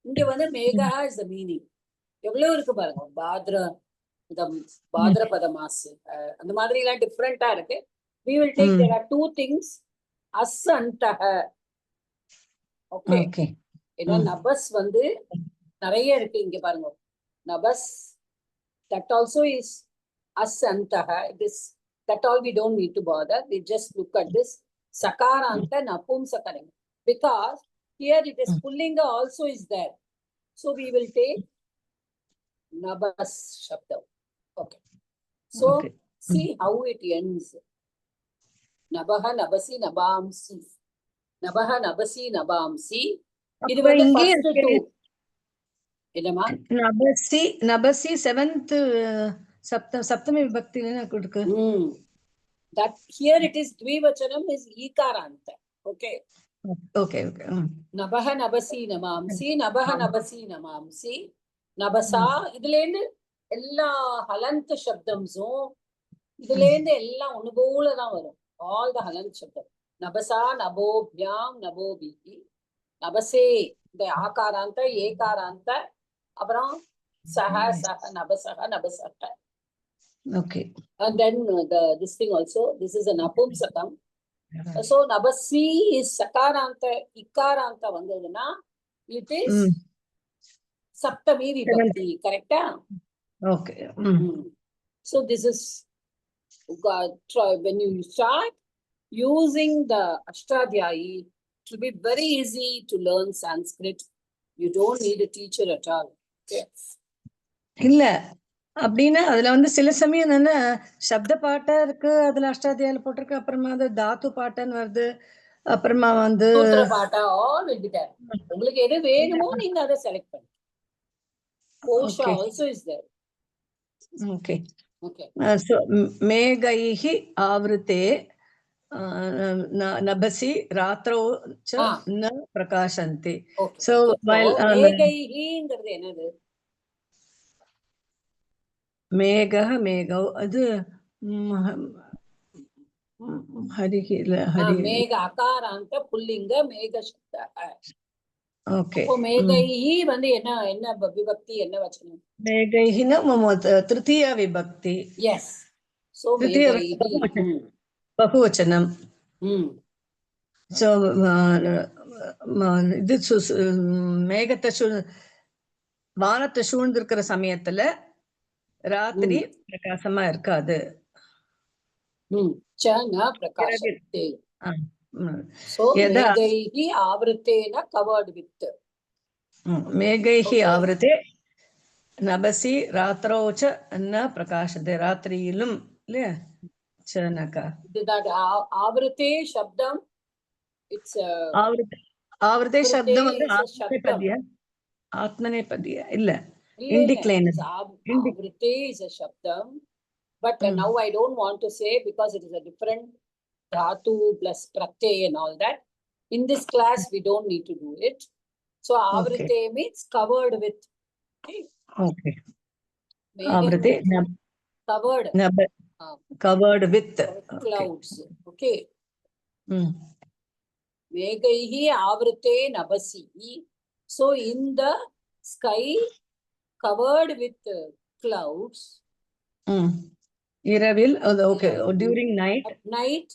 [SPEAKER 1] இங்க வந்து மேகா இஸ் த மீனிங். எவ்வளவு இருக்கு பாருங்க, பாத்ரபத மாசு அந்த மாதிரி எல்லாம் டிஃப்ரெண்டா இருக்கு. We will take, there are 2 things, அஸ் அந்தக. ஓகே, ஏன்னா நபஸ் வந்து நிறைய இருக்கு இங்க பாருங்க. நபஸ், that also is as antaha. It is, that all we don't need to bother. We just look at this sakaranta napumsakalinga, because here it is pullinga also is there. So we will take nabas shabda. Okay. So see how it ends. Nabaha nabasi nabamsi. Nabaha nabasi nabamsi. இது வந்து first 2. என்னமா?
[SPEAKER 5] நபசி நபசி 7th சப்தமி விபக்தில கொடுக்கு.
[SPEAKER 1] That here it is dvivachanam is ikaranta. Okay.
[SPEAKER 5] Okay.
[SPEAKER 1] Nabaha nabasi namamsi, nabaha nabasi namamsi, nabasa. இதுல இருந்து எல்லா ஹலந்த் சப்தம்ஸும் இதுல இருந்து எல்லாம் ஒண்ணு போல தான் வரும். All the ஹலந்த் சப்தம். நபசா, நபோபியாம், நபோபிகி, நபசே, இந்த ஆகாராந்த, ஏகாராந்த, அப்புறம் சஹ, சஹ, நபசஹ, நபசஹ.
[SPEAKER 5] Okay.
[SPEAKER 1] And then this thing also, this is an apumsakam. So nabasi is sakaranta, ikaranta vandaduna, it is saptami vibhakti, correct?
[SPEAKER 5] Okay.
[SPEAKER 1] So this is, when you start using the Ashtadhyayi, it will be very easy to learn Sanskrit. You don't need a teacher at all. Okay.
[SPEAKER 5] இல்ல அப்படின்னா அதுல வந்து சில சமயம் என்னன்னா சப்த பாட்டா இருக்கு, அதுல அஷ்டாத்தியாயில போட்டிருக்கு, அப்புறமா அது தாத்து பாட்டன்னு வருது, அப்புறமா வந்து
[SPEAKER 1] சூத்திர பாட்டா all will be there. உங்களுக்கு எது வேணுமோ நீங்க அதை செலக்ட் பண்ணுங்க. Gosha also is there.
[SPEAKER 5] Okay.
[SPEAKER 1] Okay.
[SPEAKER 5] So மேகைஹி ஆவ்ருதே நபசி ராத்ரோ ச ந பிரகாசந்தி.
[SPEAKER 1] Okay.
[SPEAKER 5] So while
[SPEAKER 1] மேகைஹிங்கிறது என்னது?
[SPEAKER 5] மேகோ அது ஹரிஹி இல்ல ஹரி.
[SPEAKER 1] மேக அகாராந்த புல்லிங்க மேக சப்த.
[SPEAKER 5] ஓகே.
[SPEAKER 1] அப்போ மேகைஹி வந்து என்ன விபக்தி, என்ன வச்சனம்?
[SPEAKER 5] மேகைஹினா திருத்தீயா விபக்தி.
[SPEAKER 1] Yes. So மேகைஹி
[SPEAKER 5] பகுவச்சனம். So இது மேகத்தை வானத்தை சூழ்ந்திருக்கிற சமயத்துல ராத்திரி பிரகாசமா இருக்காது.
[SPEAKER 1] பிரகாசத்தே. So மேகைஹி ஆவ்ருதேன covered with.
[SPEAKER 5] மேகைஹி ஆவ்ருதே நபசி ராத்ரோச்ச ந பிரகாசதே. ராத்திரியிலும் இல்லையா சனகா.
[SPEAKER 1] ஆவ்ருதே சப்தம், இட்ஸ்
[SPEAKER 5] ஆவ்ருதே சப்தம் வந்து ஆத்மநேபத்ய. ஆத்மநேபத்ய இல்ல, indeclinable.
[SPEAKER 1] Avrite is a shabdam, but now I don't want to say because it is a different dhatu plus pratyay and all that. In this class, we don't need to do it. So avrite means covered with.
[SPEAKER 5] Okay. Avrite
[SPEAKER 1] covered.
[SPEAKER 5] Covered with
[SPEAKER 1] clouds. Okay. Megaihi avrite nabasi. So in the sky, covered with clouds.
[SPEAKER 5] Iravil, okay, during night.
[SPEAKER 1] At night,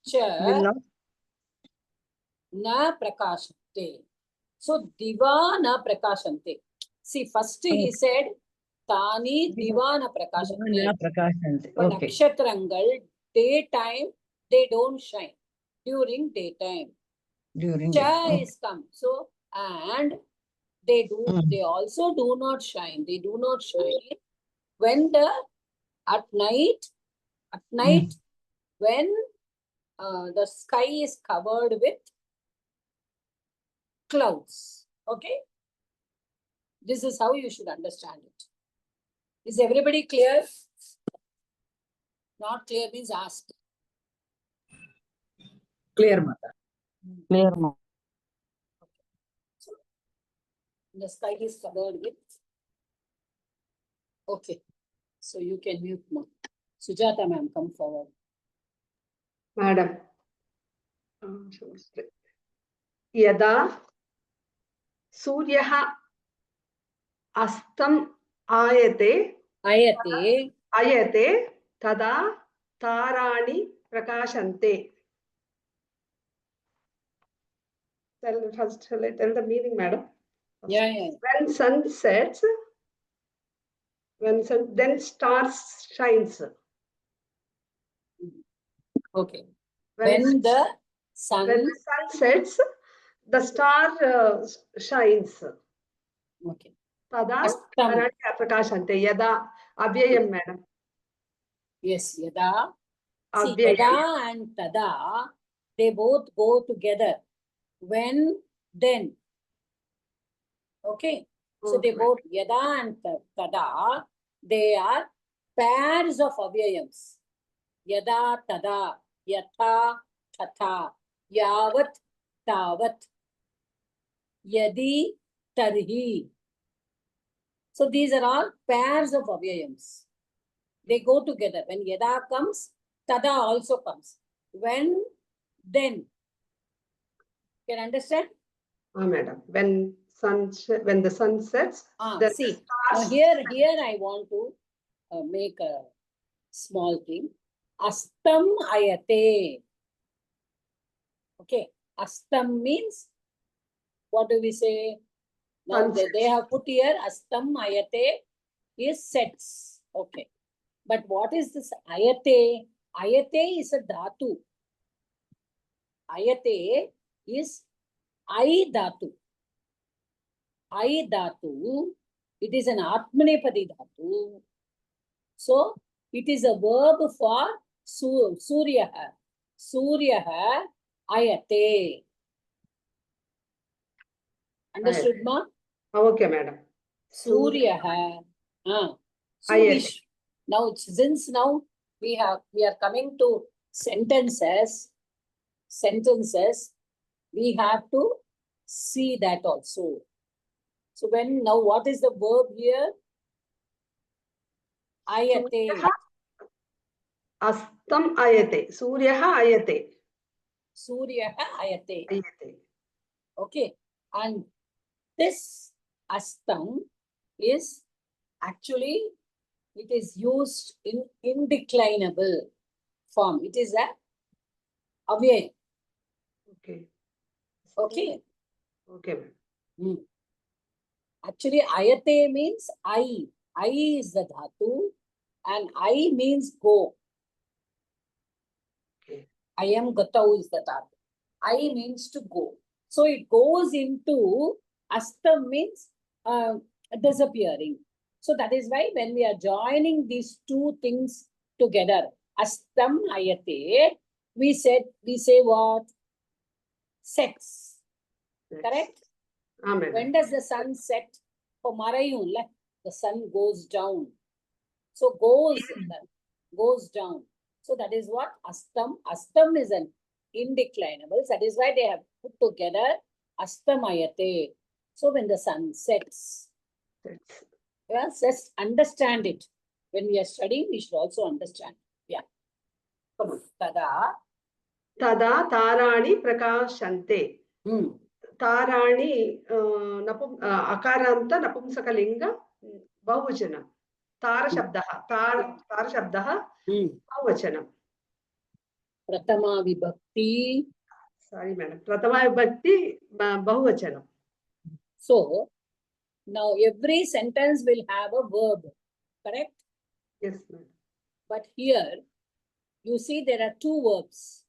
[SPEAKER 1] cha na prakashante. So diva na prakashante. See, first he said tani diva na prakashante.
[SPEAKER 5] Na prakashante.
[SPEAKER 1] But
[SPEAKER 5] Okay.
[SPEAKER 1] nakshatrangal, daytime, they don't shine. during daytime.
[SPEAKER 5] During
[SPEAKER 1] Cha
[SPEAKER 5] day.
[SPEAKER 1] is come. So, and they also do not shine. They do not shine when at night, when the sky is covered with clouds. Okay. This is how you should understand it. Is everybody clear? Not clear means ask.
[SPEAKER 3] Clear, Mata.
[SPEAKER 2] Clear, ma.
[SPEAKER 1] The sky is covered with. Okay. So you can mute now. Sujata ma'am, come forward.
[SPEAKER 4] Madam. यदा सूर्यः अस्तं आयते
[SPEAKER 1] Ayate.
[SPEAKER 4] तदा ताराणि प्रकाशन्ते. Tell the meaning, madam.
[SPEAKER 1] Yeah.
[SPEAKER 4] When sun sets, then stars shines.
[SPEAKER 1] Okay.
[SPEAKER 4] When
[SPEAKER 1] When the sun.
[SPEAKER 4] the sun sets, the star shines.
[SPEAKER 1] Okay.
[SPEAKER 4] Tada
[SPEAKER 1] Astam.
[SPEAKER 4] ताराणि प्रकाशन्ते. यदा अव्ययम्, madam.
[SPEAKER 1] Yes, yada. See,
[SPEAKER 4] Avyayam.
[SPEAKER 1] yada and tada, they both go together. When, then. Okay. So they
[SPEAKER 4] Okay.
[SPEAKER 1] both, yada and tada, they are pairs of avyayams. Yada, tada, yatha, tatha, yavat, tavat, yadi, tarhi. So these are all pairs of avyayams. They go together. When yada comes, tada also comes. When, then. Can understand?
[SPEAKER 4] Madam. When the sun sets, the
[SPEAKER 1] See,
[SPEAKER 4] stars.
[SPEAKER 1] here I want to make a small thing. Astam ayate. Okay. Astam means, what do we say? Now they have put here, astam ayate is sets. Okay. But what is this ayate? Ayate is a dhatu. Ayate is I dhatu. I dhatu. It is an atmanepadi dhatu. So it is a verb for suryaha. Suryaha ayate. Understood, ma?
[SPEAKER 4] Okay, madam.
[SPEAKER 1] Suryaha. So
[SPEAKER 4] Ayate.
[SPEAKER 1] now, since now we are coming to sentences, we have to see that also. So now what is the verb here? Ayate.
[SPEAKER 4] Astam ayate. Suryaha ayate.
[SPEAKER 1] Suryaha ayate.
[SPEAKER 4] Ayate.
[SPEAKER 1] Okay. And this astam is actually, it is used in indeclinable form. It is a avyay.
[SPEAKER 4] Okay.
[SPEAKER 1] Okay.
[SPEAKER 4] Okay, ma'am.
[SPEAKER 1] Actually, ayate means I. I is the dhatu and I means go.
[SPEAKER 4] Okay.
[SPEAKER 1] I am gatau is the dhatu. I means to go. So it goes into astam means disappearing. So that is why when we are joining these two things together, astam ayate, we say what? Sets.
[SPEAKER 4] Yes.
[SPEAKER 1] Correct?
[SPEAKER 4] Madam.
[SPEAKER 1] When does the sun set? For Marayun, the sun goes down. So goes down. So that is what astam. Astam is an indeclinable. That is why they have put together astamayate. So when the sun sets, yes, just understand it. When we are studying, we should also understand. Yeah. Come on.
[SPEAKER 4] Tada tarani prakashante. Tarani akaranta napumsakalinga bahuvachanam. Tara shabdaha bahuvachanam.
[SPEAKER 1] Pratama vibhakti.
[SPEAKER 4] Sorry, madam. Pratama vibhakti bahuvachanam.
[SPEAKER 1] So now every sentence will have a verb, correct?
[SPEAKER 4] Yes, madam.
[SPEAKER 1] But here you see there are two verbs.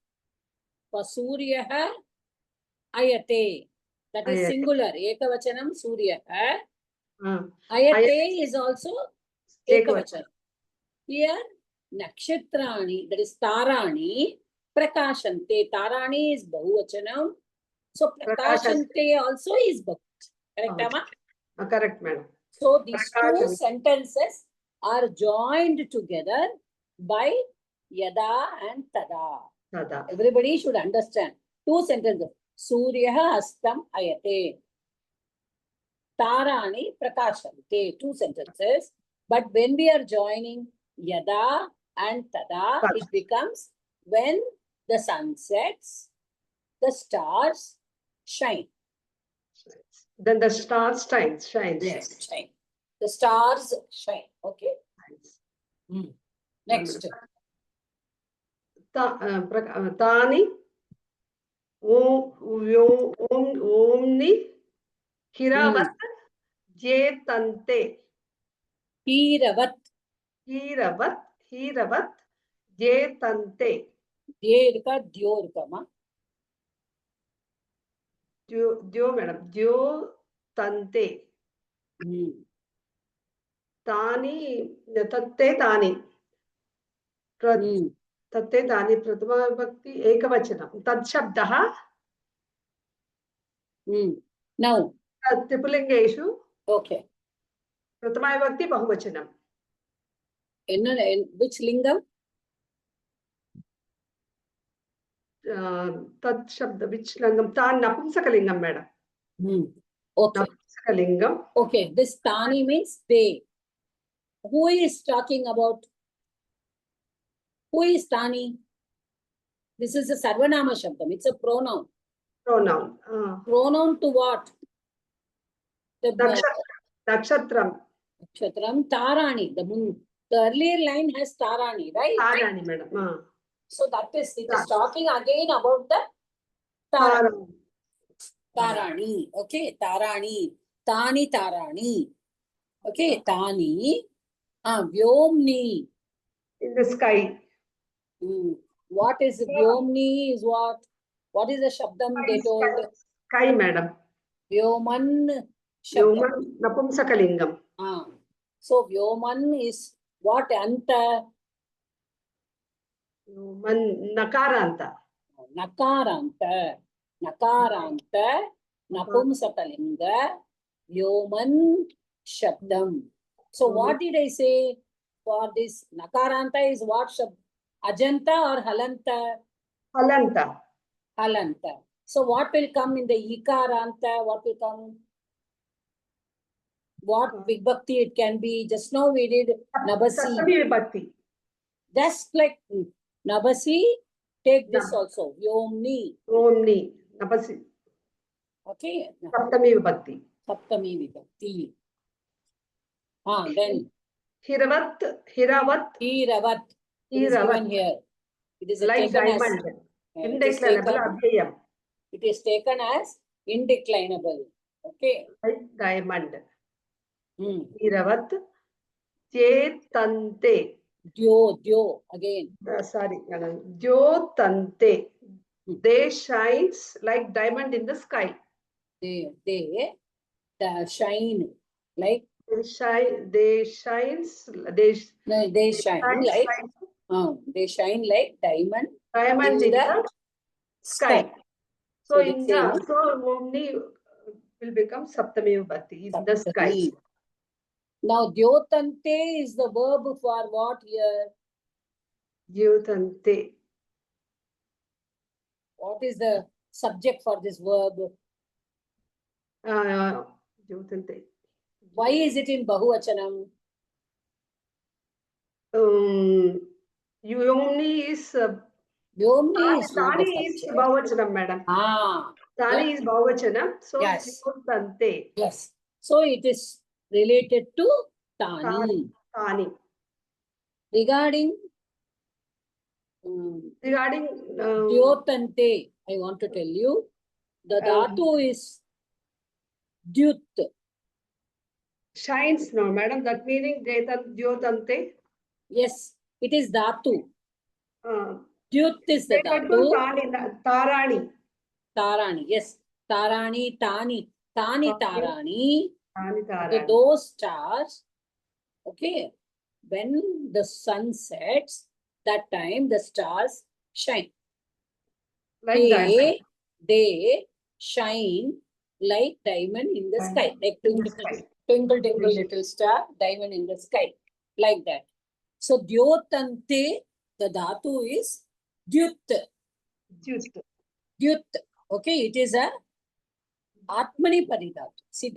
[SPEAKER 1] For Suryaha ayate. That is
[SPEAKER 4] Ayate.
[SPEAKER 1] singular. Ekavachanam Suryaha.
[SPEAKER 4] Ah,
[SPEAKER 1] Ayate is also
[SPEAKER 4] Ekavachanam.
[SPEAKER 1] Ekavachanam. Here, Nakshatrani, that is Tarani, Prakashante. Tarani is Bahuvachanam. So Prakashante also is Bahuvachanam. Correct, Amma?
[SPEAKER 4] correct, madam.
[SPEAKER 1] So these two
[SPEAKER 4] Prakashante.
[SPEAKER 1] sentences are joined together by Yada and Tada.
[SPEAKER 4] Tada.
[SPEAKER 1] Everybody should understand. Two sentences. Suryaha astam ayate. Tarani prakashante. Two sentences. But when we are joining Yada and Tada,
[SPEAKER 4] Tada.
[SPEAKER 1] it becomes when the sun sets, the stars shine.
[SPEAKER 4] Then the stars shines.
[SPEAKER 1] Shine. The stars shine. Okay. Next.
[SPEAKER 4] Tani omni hiravat jetante.
[SPEAKER 1] Hiravat.
[SPEAKER 4] Hiravat jetante.
[SPEAKER 1] Dyorka.
[SPEAKER 4] Dio madam. Dio tante. Tani tatte tani. तत्ते दानि प्रथमा विभक्ति एकवचनं तत् शब्दः
[SPEAKER 1] Now.
[SPEAKER 4] त्रिपुलिङ्गेषु
[SPEAKER 1] Okay.
[SPEAKER 4] प्रथमा विभक्ति बहुवचनं
[SPEAKER 1] Which lingam?
[SPEAKER 4] तत् शब्द which लिङ्गं तान् नपुंसकलिङ्गं मैडम
[SPEAKER 1] Okay.
[SPEAKER 4] नपुंसकलिङ्गं
[SPEAKER 1] Okay. This Tani means they. Who is talking about? Who is Tani? This is a Sarvanama Shabdam. It's a pronoun.
[SPEAKER 4] pronoun
[SPEAKER 1] Pronoun to what? The
[SPEAKER 4] Nakshatram
[SPEAKER 1] Nakshatram Tarani. The earlier line has Tarani, right?
[SPEAKER 4] Tarani madam
[SPEAKER 1] So that is, it is talking again about the Tarani. Tarani. Okay. Tarani. Tani Tarani. Okay. Tani. Vyomni.
[SPEAKER 4] in the sky.
[SPEAKER 1] What is Vyomni is what? What is the Shabdam they told?
[SPEAKER 4] Sky madam.
[SPEAKER 1] Vyoman
[SPEAKER 4] Human
[SPEAKER 1] Shabdam.
[SPEAKER 4] Napumsakalingam.
[SPEAKER 1] So Vyoman is what? Anta?
[SPEAKER 4] Human Nakaranta.
[SPEAKER 1] Nakaranta. Nakaranta. Napumsakalinga. Vyoman Shabdam. So what did I say for this? Nakaranta is what Shabdam? Ajanta or Halanta?
[SPEAKER 4] Halanta.
[SPEAKER 1] Halanta. So what will come in the Ikaranta? What will come? What Vibhakti it can be? Just now we did Nabasi.
[SPEAKER 4] Saptami Vibhakti.
[SPEAKER 1] Just like Nabasi, take this also. Vyomni.
[SPEAKER 4] Omni. Nabasi.
[SPEAKER 1] Okay.
[SPEAKER 4] Saptami Vibhakti.
[SPEAKER 1] Saptami Vibhakti. Then
[SPEAKER 4] Hiravat.
[SPEAKER 1] Iravat. It is
[SPEAKER 4] Hiravat.
[SPEAKER 1] given here. It is
[SPEAKER 4] Like
[SPEAKER 1] taken as
[SPEAKER 4] diamond. Indeclinable abhyayam.
[SPEAKER 1] it is taken as indeclinable. Okay.
[SPEAKER 4] Like diamond. Hiravat. Jetante.
[SPEAKER 1] Dyo again.
[SPEAKER 4] Sorry. Jyotante. They shines like diamond in the sky.
[SPEAKER 1] They shine like
[SPEAKER 4] They shines.
[SPEAKER 1] no, they shine like diamond
[SPEAKER 4] Diamond in the
[SPEAKER 1] sky.
[SPEAKER 4] So
[SPEAKER 1] So
[SPEAKER 4] in
[SPEAKER 1] the
[SPEAKER 4] so Omni will become Saptami Vibhakti in the sky.
[SPEAKER 1] Saptami. Now Dyotante is the verb for what here?
[SPEAKER 4] Jyotante.
[SPEAKER 1] What is the subject for this verb?
[SPEAKER 4] Jyotante.
[SPEAKER 1] Why is it in Bahuvachanam?
[SPEAKER 4] Omni is
[SPEAKER 1] Vyomni is not the
[SPEAKER 4] Tani is
[SPEAKER 1] subject.
[SPEAKER 4] Bahuvachanam, madam. Tani is Bahuvachanam. So
[SPEAKER 1] Yes.
[SPEAKER 4] Jyotante.
[SPEAKER 1] Yes. So it is related to Tani.
[SPEAKER 4] Tani.
[SPEAKER 1] Regarding Dyotante, I want to tell you, the dhatu is Dyut.
[SPEAKER 4] Shines, no, madam. That meaning Jyotante.
[SPEAKER 1] Yes, it is dhatu. Dyut is the dhatu.
[SPEAKER 4] Tarani.
[SPEAKER 1] Tarani, yes. Tarani, Tani. Tani,
[SPEAKER 4] Okay.
[SPEAKER 1] Tarani.
[SPEAKER 4] Tani
[SPEAKER 1] Okay,
[SPEAKER 4] Tarani.
[SPEAKER 1] those stars, okay, when the sun sets, that time the stars shine.
[SPEAKER 4] Like that.
[SPEAKER 1] They shine like diamond in the sky. Like
[SPEAKER 4] In the
[SPEAKER 1] twinkle,
[SPEAKER 4] sky.
[SPEAKER 1] twinkle, twinkle, little star, diamond in the sky. Like that. So, Dyotante, the dhatu is Dyut.
[SPEAKER 4] Dyut.
[SPEAKER 1] Dyut. Okay, it is a Atmanipadi dhatu. See,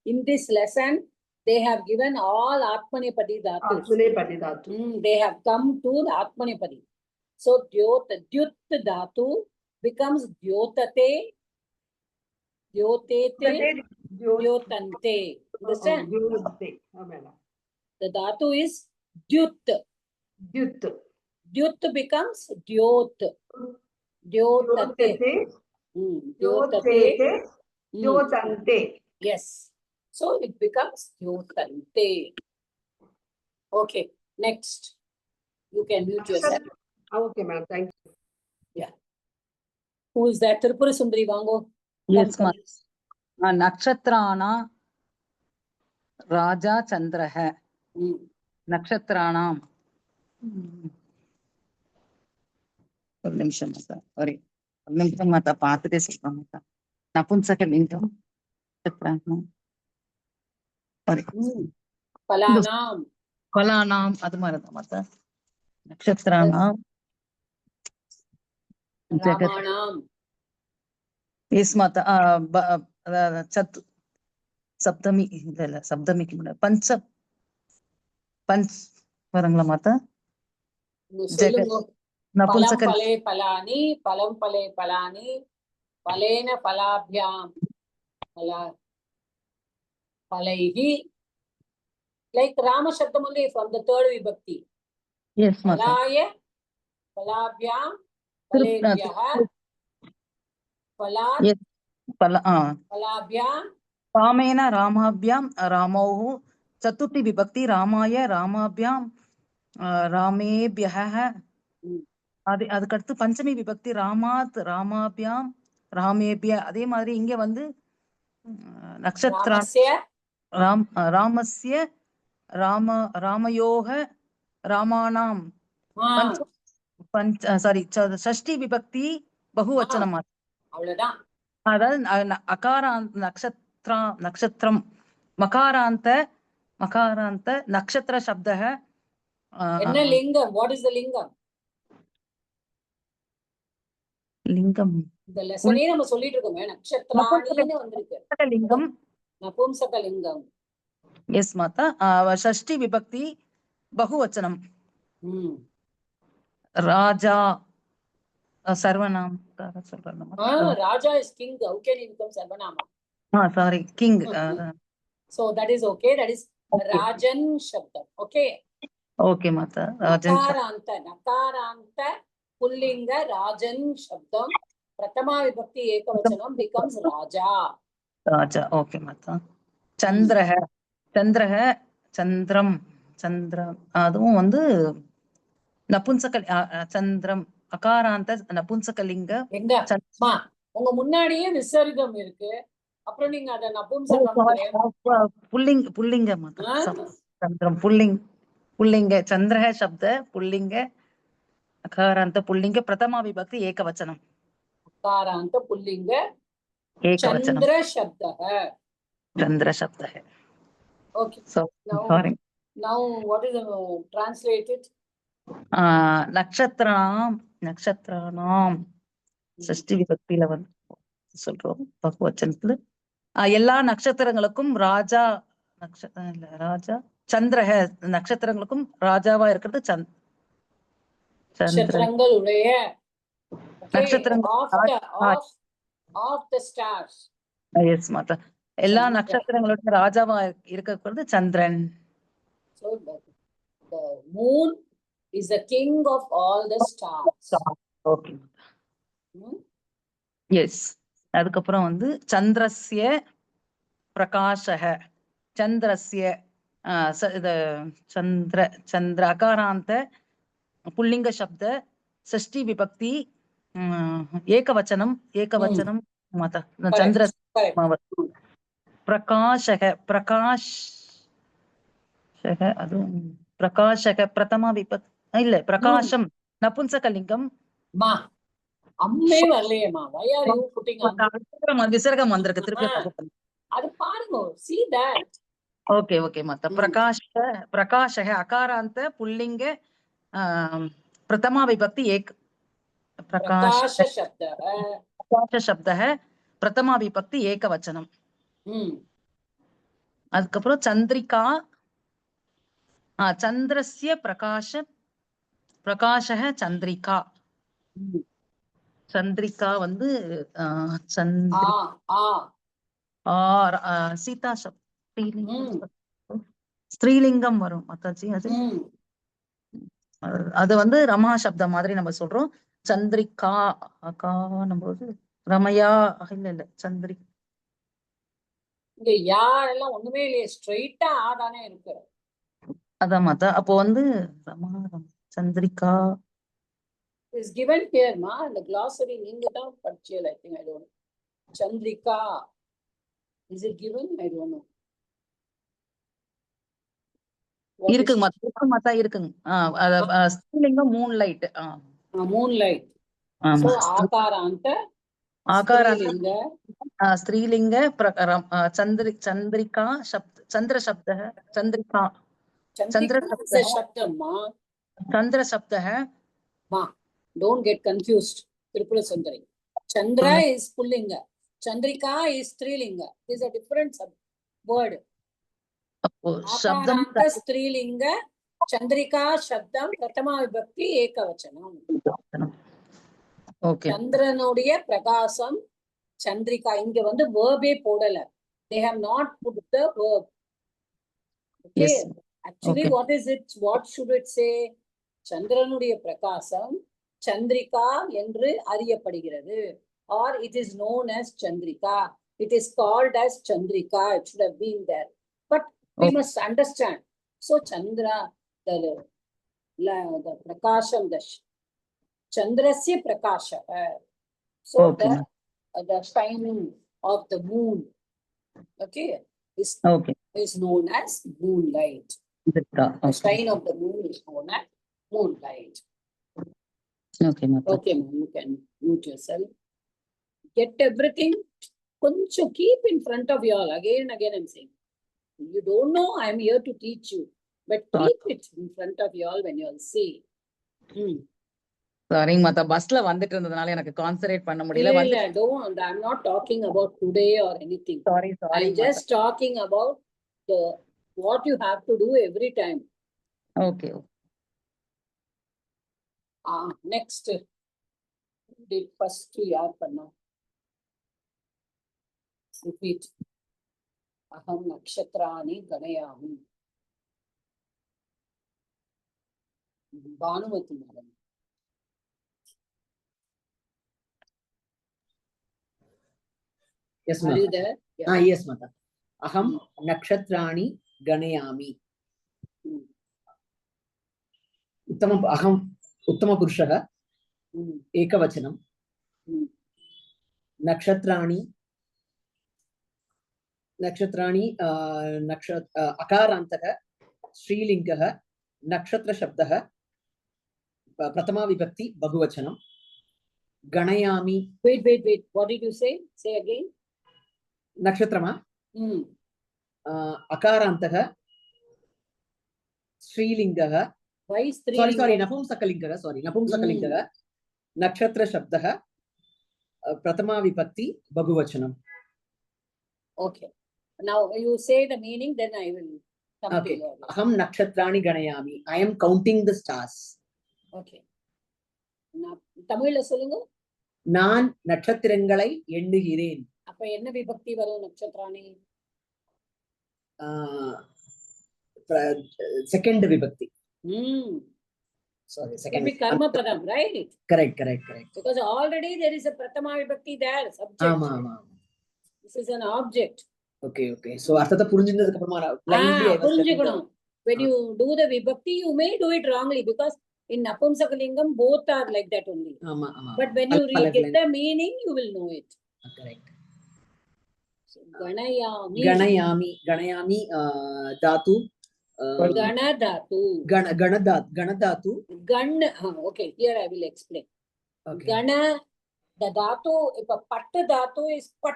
[SPEAKER 1] in this lesson, they have given all Atmanipadi dhatus.
[SPEAKER 4] Atmanepadi dhatu.
[SPEAKER 1] They have come to the Atmanipadi. So, Dyut dhatu becomes Dyotate, Dyotete, Dyotante. Understand?
[SPEAKER 4] Dyot. Oh, madam.
[SPEAKER 1] The dhatu is Dyut.
[SPEAKER 4] Dyut.
[SPEAKER 1] Dyut becomes Dyot. Dyotate. Dyotate.
[SPEAKER 4] Dyotete. Dyotante.
[SPEAKER 1] Yes. So it becomes Dyotante. Okay. Next. You can mute yourself.
[SPEAKER 4] Okay, ma'am. Thank you.
[SPEAKER 1] Who is that? Tripura Sundari Vango.
[SPEAKER 2] Yes,
[SPEAKER 1] Come,
[SPEAKER 2] ma'am. Nakshatrana Raja Chandraha. Nakshatranam. ஒரு நிமிஷம் மாதா, sorry, ஒரு நிமிஷம் மாதா, பார்த்துட்டே சொல்றேன் மாதா. நபும்சக லிங்கம்
[SPEAKER 1] Palanam.
[SPEAKER 2] கொலானாம், அது மாதிரிதான் மாதா. நட்சத்திரானாம் ஜெகத்.
[SPEAKER 1] Ramanam.
[SPEAKER 2] எஸ் மாதா. சத்து சப்தமி இல்ல சப்தமிக்கு முன்னாடி பஞ்ச் வருங்களா மாதா? ஜெகத்
[SPEAKER 1] Palam
[SPEAKER 2] நபும்சக
[SPEAKER 1] pale palani. Palam pale palani. Palena palabhyam. Palaihi. Like Rama Shabdam only from the third vibhakti.
[SPEAKER 2] Yes மாதா.
[SPEAKER 1] Palaya, palabhyam, palebhyaha, palat,
[SPEAKER 2] yes
[SPEAKER 1] palabhyam,
[SPEAKER 2] ராமேன ராமாபியாம் ராமோஹ சதுர்த்தி விபக்தி ராமாய ராமாபியாம் ராமேபியஹ. அதுக்கடுத்து பஞ்சமி விபக்தி ராமாத் ராமாபியாம் ராமேபிய. அதே மாதிரி இங்க வந்து நட்சத்திரம் ராமஸ்ய ராமயோக ராமானாம் சாரி ஷஷ்டி விபக்தி பகுவச்சனம்.
[SPEAKER 1] அவ்வளவுதான்.
[SPEAKER 2] அதாவது அகாராந்த நட்சத்திரம் மகாராந்த நட்சத்திர சப்த.
[SPEAKER 1] என்ன லிங்கம்? வாட் இஸ் த லிங்கம்?
[SPEAKER 2] லிங்கம்
[SPEAKER 1] இந்த லெசனே நம்ம சொல்லிட்டு இருக்கோமே, நட்சத்திராணின்னு வந்திருக்கு.
[SPEAKER 2] லிங்கம்
[SPEAKER 1] நபும்சக லிங்கம்.
[SPEAKER 2] எஸ் மாதா. ஷஷ்டி விபக்தி பகுவச்சனம். ராஜா சர்வநாம்.
[SPEAKER 1] Raja is king. How can he become Sarvanama?
[SPEAKER 2] Sorry, king.
[SPEAKER 1] So that is okay. That is Rajan Shabdam. Okay.
[SPEAKER 2] Okay, Mata. Rajan
[SPEAKER 1] Nakaranta Pullinga Rajan Shabdam. Pratama Vibhakti Ekavachanam becomes Raja.
[SPEAKER 2] Raja. Okay, Mata. Chandraha. Chandram. அதுவும் வந்து நபும்சக சந்திரம் அகாராந்த நபும்சகலிங்க.
[SPEAKER 3] எங்கம்மா உங்க முன்னாடியே விசர்க்கம் இருக்கு, அப்புறம் நீங்க அத நபும்சகம்
[SPEAKER 2] புல்லிங்க சந்திரம் புல்லிங்க சந்திர சப்த புல்லிங்க அகாராந்த புல்லிங்க பிரதமா விபக்தி ஏகவச்சனம்.
[SPEAKER 3] அகாராந்த புல்லிங்க
[SPEAKER 2] ஏகவச்சனம் சந்திர சப்த.
[SPEAKER 3] Okay. So now what is translated?
[SPEAKER 2] நட்சத்திரானாம் Sashti விபக்தியில வந்து சொல்றோம் பகுவச்சனத்துல. எல்லா நட்சத்திரங்களுக்கும் ராஜா சந்திரஹ நட்சத்திரங்களுக்கும் ராஜாவா இருக்கிறது
[SPEAKER 3] நட்சத்திரங்களுடைய
[SPEAKER 2] எஸ் மாதா. எல்லா நட்சத்திரங்களுடைய ராஜாவா இருக்கிறது சந்திரன்.
[SPEAKER 3] So the moon is the king of all the stars.
[SPEAKER 2] Okay. Yes. அதுக்கப்புறம் வந்து சந்திரஸ்ய பிரகாஷக சந்திரஸ்ய இது சந்திர அகாராந்த புல்லிங்க சப்த षष्ठी विभक्ति एकवचनम माता चंद्र
[SPEAKER 1] correct.
[SPEAKER 2] प्रकाशः அது प्रकाशः प्रथमा विभक्ति இல்ல प्रकाशम नपुंसकलिंगम
[SPEAKER 1] Ma, Amme வரலையேம்மா. Why are you putting on?
[SPEAKER 2] விசர்கம் வந்திருக்கு திருப்பி
[SPEAKER 1] அது பாருங்க. See that.
[SPEAKER 2] ஓகே ஓகே மாதா प्रकाशः अकारांत पुल्लिंग प्रथमा विभक्ति एक
[SPEAKER 1] प्रकाश
[SPEAKER 2] शब्दः प्रथमा विभक्ति एकवचनम அதுக்கப்புறம் சந்திரிகா சந்திரஸ்ய பிரகாஷः சந்திரிகா சந்திரிகா வந்து சீதா ஸ்ரீலிங்கம் வரும் மாதாஜி அது வந்து ரமா சப்தம் மாதிரி நம்ம சொல்றோம் சந்திரிகா நம்ம ரமயா இல்ல சந்திரி
[SPEAKER 1] இங்க யா எல்லாம் ஒண்ணுமே இல்லையே ஸ்ட்ரைட்டா ஆதானே இருக்கு
[SPEAKER 2] அதான் மாதா அப்போ வந்து Rama Chandrika
[SPEAKER 1] is given here ma the glossary நீங்க தான் படிச்சீங்க I think I don't know Chandrika is it given I don't know
[SPEAKER 2] இருக்குங்க மாதா இருக்குங்க ஸ்ரீலிங்கம் மூன்லைட்
[SPEAKER 1] moonlight
[SPEAKER 2] ஆமா
[SPEAKER 1] ஆகாராந்த
[SPEAKER 2] स्त्रीलिंग चंद्रिका शब्द चंद्र शब्द है चंद्रिका चंद्र शब्द है
[SPEAKER 1] ma don't get confused Tripura Sundari Chandra is pullinga Chandrika is strilinga is a different word
[SPEAKER 2] शब्दम
[SPEAKER 1] strilinga Chandrika shabdam prathama vibhakti ekavachanam
[SPEAKER 2] okay
[SPEAKER 1] சந்திரனுடைய பிரகாசம் சந்திரிகா இங்க வந்து வேர்பே போடல they have not put the verb okay
[SPEAKER 2] yes.
[SPEAKER 1] actually
[SPEAKER 2] okay.
[SPEAKER 1] what should it say சந்திரனுடைய பிரகாசம் சந்திரிகா என்று அறியப்படுகிறது or it is known as Chandrika it is called as Chandrika it should have been there but we must understand so Chandra the prakasham the Chandrasya prakasha so
[SPEAKER 2] okay.
[SPEAKER 1] the shining of the moon okay is known as moonlight
[SPEAKER 2] okay.
[SPEAKER 1] the shine of the moon is known as moonlight
[SPEAKER 2] okay mata.
[SPEAKER 1] Okay ma'am, you can mute yourself get everything konchu keep in front of you all again and again I'm saying you don't know I'm here to teach you but keep it in front of you all when you all see
[SPEAKER 2] சரிங்க மாதா பஸ்ல வந்துட்டு இருந்ததனால எனக்கு concentrate பண்ண முடியல
[SPEAKER 1] இல்ல don't I'm not talking about today or anything
[SPEAKER 2] sorry
[SPEAKER 1] I'm just talking about the what you have to do every time
[SPEAKER 2] okay
[SPEAKER 1] next did first yaar panna repeat aham nakshatrani ganayami Bhanumati madam
[SPEAKER 6] yes
[SPEAKER 1] are
[SPEAKER 6] mata.
[SPEAKER 1] you there yeah.
[SPEAKER 6] Yes mata aham nakshatrani ganayami उत्तम पुरुषः एकवचनं नक्षत्राणि अकारान्तः श्रीलिङ्गः नक्षत्रशब्दः प्रथमा विभक्ति बहुवचनं गणयामि
[SPEAKER 1] wait what did you say again
[SPEAKER 6] नक्षत्रमा अकारान्तः strilingah sorry नपुंसकलिङ्गः नक्षत्रशब्दः प्रथमा विभक्ति बहुवचनम्
[SPEAKER 1] okay now you say the meaning then I will come
[SPEAKER 6] okay
[SPEAKER 1] to you
[SPEAKER 6] aham nakshatrani ganayami I am counting the stars
[SPEAKER 1] okay தமிழ்ல சொல்லுங்க
[SPEAKER 6] நான் நட்சத்திரங்களை எண்ணுகிறேன்
[SPEAKER 1] அப்ப என்ன விபக்தி வரும் நட்சத்திராணி
[SPEAKER 6] second vibhakti sorry second
[SPEAKER 1] karma padam right
[SPEAKER 6] correct
[SPEAKER 1] because already there is a prathama vibhakti there subject
[SPEAKER 6] ama
[SPEAKER 1] this is an object
[SPEAKER 6] okay so arthatha purinjindadukku apparama blindly
[SPEAKER 1] purinjikanum when you do the vibhakti you may do it wrongly because In Napumsakalingam, both are like that only. But when you get the meaning, you will know it.
[SPEAKER 6] Correct.
[SPEAKER 1] So, Ganayami.
[SPEAKER 6] Ganayami, dhatu.
[SPEAKER 1] Ganadhatu.
[SPEAKER 6] Ganadhatu.
[SPEAKER 1] Okay, here I will explain.
[SPEAKER 6] Okay.
[SPEAKER 1] Gana, the dhatu, if a patta dhatu is pat.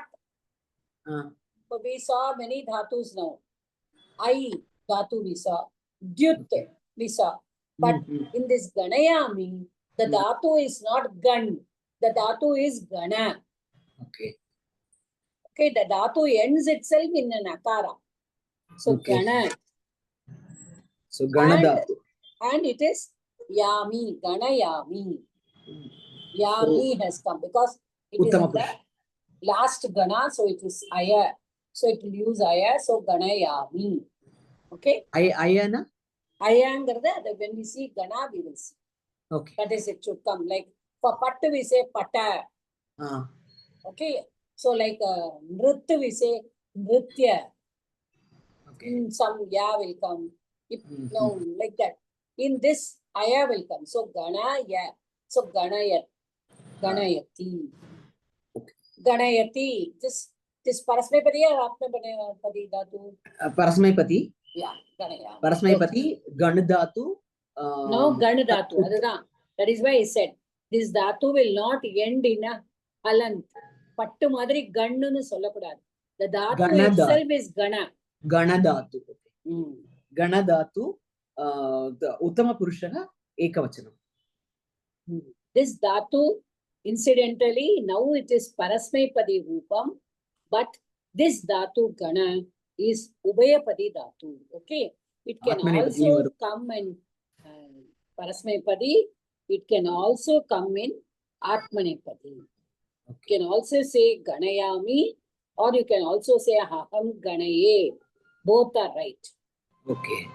[SPEAKER 1] So we saw many dhatus now. I dhatu we saw. Dyut we saw. But in this Ganayami, the dhatu is not gan. The dhatu is gana.
[SPEAKER 6] Okay.
[SPEAKER 1] Okay, the dhatu ends itself in an akara. So
[SPEAKER 6] Okay.
[SPEAKER 1] gana.
[SPEAKER 6] So Ganadhatu.
[SPEAKER 1] And it is yami, Ganayami. Yami has come because it is
[SPEAKER 6] Uttama
[SPEAKER 1] in the last gana, so it is aya. So it will use aya, so Ganayami. Okay?
[SPEAKER 6] Ayana?
[SPEAKER 1] Ayangarda, when we see gana, we will see.
[SPEAKER 6] Okay.
[SPEAKER 1] That is, it should come. Like for patta, we say pata. Okay? So like nritya, we say nritya.
[SPEAKER 6] Okay.
[SPEAKER 1] In some ya will come. If, no, like that. In this, aya will come. So ganaya. So ganayat. Ganayati.
[SPEAKER 6] Okay.
[SPEAKER 1] Ganayati. This Parasmepadi or Atmapadi dhatu?
[SPEAKER 6] Parasmaipati.
[SPEAKER 1] Yeah, Ganayami.
[SPEAKER 6] Parasmaipati, Ganadhatu.
[SPEAKER 1] No, Ganadhatu. That is why I said, this dhatu will not end in a halant. Pattu madri gannunu sollakudadu. The dhatu
[SPEAKER 6] Ganadhatu.
[SPEAKER 1] itself is gana.
[SPEAKER 6] Ganadhatu. Ganadhatu. The Uttama Purushaha Ekavachanam.
[SPEAKER 1] This dhatu, incidentally, now it is Parasmaipadi Rupam, but this dhatu gana is Ubhayapadi dhatu. Okay? It can
[SPEAKER 6] Atmanepadi
[SPEAKER 1] also come in Parasmaipadi. It can also come in Atmanepadi. You can also say Ganayami, or you can also say Aham Ganaye. Both are right.
[SPEAKER 6] Okay.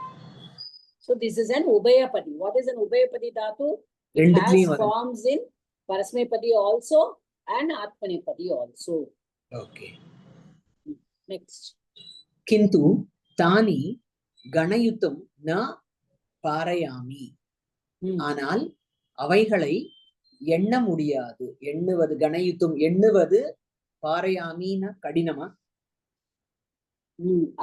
[SPEAKER 1] So this is an Ubhayapadi. What is an Ubhayapadi dhatu? It has forms in Parasmaipadi also and Atmanepadi also.
[SPEAKER 6] Okay.
[SPEAKER 1] Next.
[SPEAKER 6] Kintu Tani Ganayutam na Parayami. ஆனால் அவைகளை எண்ண முடியாது. எண்ணுவது கணயுத்தம் எண்ணுவது பாரையாமின்னா கடினமா?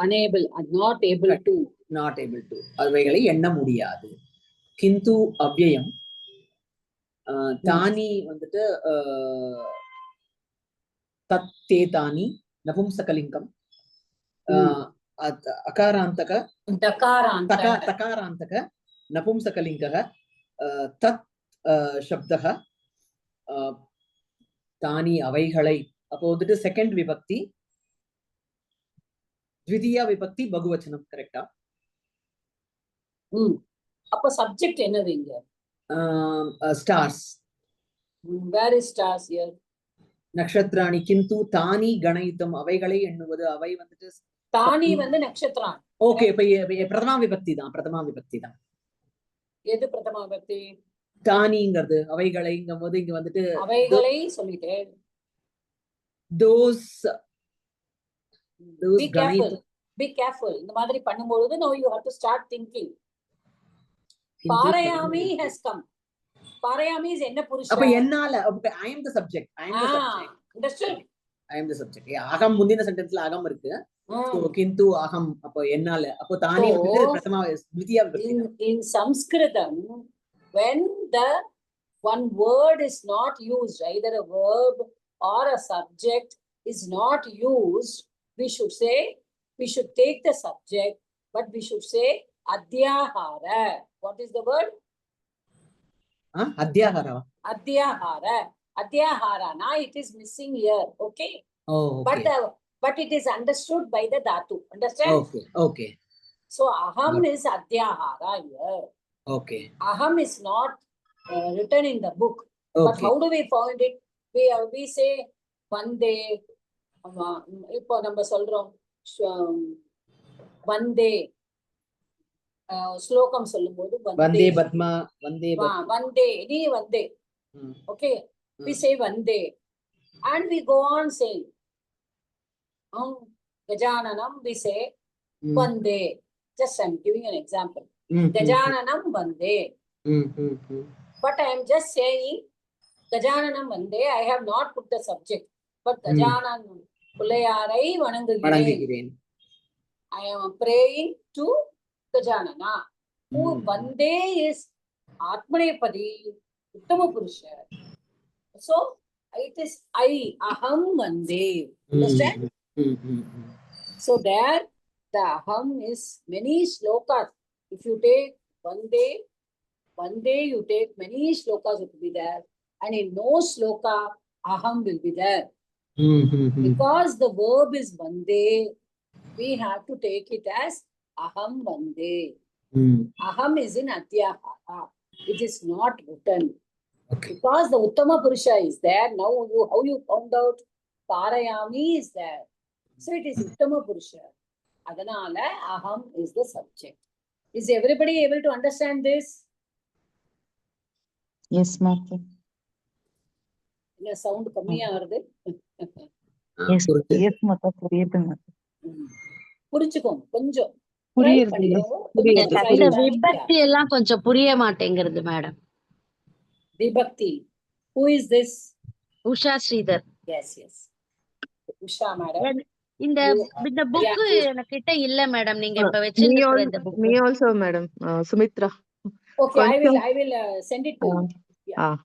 [SPEAKER 1] Unable, not able to.
[SPEAKER 6] Not able to. அவைகளை எண்ண முடியாது. கிந்து அவ்யயம். தானி வந்துட்டு தத்தே தானி நபும்சகலிங்கம். அகாராந்தக தகாராந்தக நபும்சகலிங்கக தத் சப்தக தானி அவைகளை. அப்போ வந்துட்டு செகண்ட் விபக்தி, த்விதியா விபக்தி பகுவச்சனம். கரெக்டா?
[SPEAKER 1] அப்ப சப்ஜெக்ட் என்னது இங்க?
[SPEAKER 6] Stars.
[SPEAKER 1] Where is stars here?
[SPEAKER 6] நக்ஷத்ராணி. கிந்து தானி கணயுத்தம் அவைகளை எண்ணுவது. அவை வந்துட்டு
[SPEAKER 1] தானி வந்து நக்ஷத்ரான்.
[SPEAKER 6] ஓகே, இப்ப பிரதமா விபக்தி தான். பிரதமா விபக்தி தான்.
[SPEAKER 1] எது பிரதமா விபக்தி?
[SPEAKER 6] தானிங்கிறது அவைகளைங்கும் போது இங்க வந்துட்டு
[SPEAKER 1] அவைகளை சொல்லிட்டேன்.
[SPEAKER 6] those
[SPEAKER 1] Be careful. Be careful. இந்த மாதிரி பண்ணும்போது now you have to start thinking. Parayami has come. Parayami is என்ன புருஷ?
[SPEAKER 6] அப்ப என்னால I am the subject.
[SPEAKER 1] Understood?
[SPEAKER 6] I am the subject. அகம் முந்தின சென்டென்ஸ்ல அகம் இருக்கு. So kintu aham அப்ப என்னால. அப்ப தானி வந்து பிரதமா த்விதியா விபக்தி.
[SPEAKER 1] In Sanskritam, when the one word is not used, either a verb or a subject is not used, we should take the subject, but we should say adyahara. What is the word?
[SPEAKER 6] Adyahara.
[SPEAKER 1] Adyahara. Now it is missing here. Okay.
[SPEAKER 6] Oh, okay.
[SPEAKER 1] But it is understood by the dhatu. Understand?
[SPEAKER 6] Okay.
[SPEAKER 1] So aham is adyahara here.
[SPEAKER 6] Okay.
[SPEAKER 1] Aham is not written in the book.
[SPEAKER 6] Okay.
[SPEAKER 1] But how do we find it? We say vande. இப்போ நம்ம சொல்றோம் வந்தே ஸ்லோகம் சொல்லும்போது
[SPEAKER 6] வந்தே பத்மா வந்தே
[SPEAKER 1] நீ வந்தே. Okay, we say vande and we go on saying Gajananam, we say vande. Just I'm giving an example. Gajananam vande. But I am just saying, Gajananam Vande, I have not put the subject. But Gajananam Pulayarai Vanangugireen.
[SPEAKER 6] வணங்குகிறேன்.
[SPEAKER 1] I am praying to Gajanana. Who Vande is Atmanepadi, Uttama Purusha. So it is I, Aham Vande. Understand? So there, the Aham is many slokas. If you take one day you take many slokas, it will be there. And in no sloka, Aham will be there. Because the verb is Vande, we have to take it as Aham Vande. Aham is in Atyahara. It is not written.
[SPEAKER 6] Okay.
[SPEAKER 1] Because the Uttama Purusha is there. Now, how you found out? Parayami is there. So it is Uttama Purusha. Adanala, Aham is the subject. Is everybody able to understand this?
[SPEAKER 2] Yes, Mata.
[SPEAKER 1] In a sound kammiya varudhu.
[SPEAKER 2] Yes, Mata. புரியுது Mata.
[SPEAKER 1] புரிஞ்சுக்கோங்க கொஞ்சம்.
[SPEAKER 2] புரியுது.
[SPEAKER 7] அந்த விபக்தி எல்லாம் கொஞ்சம் புரிய மாட்டேங்கிறது madam.
[SPEAKER 1] Vibhakti. Who is this?
[SPEAKER 7] Usha Sridhar.
[SPEAKER 1] Yes. Usha madam.
[SPEAKER 7] இந்த புக் எனக்கிட்ட இல்ல மேடம். நீங்க இப்ப வச்சிருக்கிற இந்த book.
[SPEAKER 4] Me also, madam. Sumitra.
[SPEAKER 1] Okay, I will send it to you.
[SPEAKER 4] Yeah.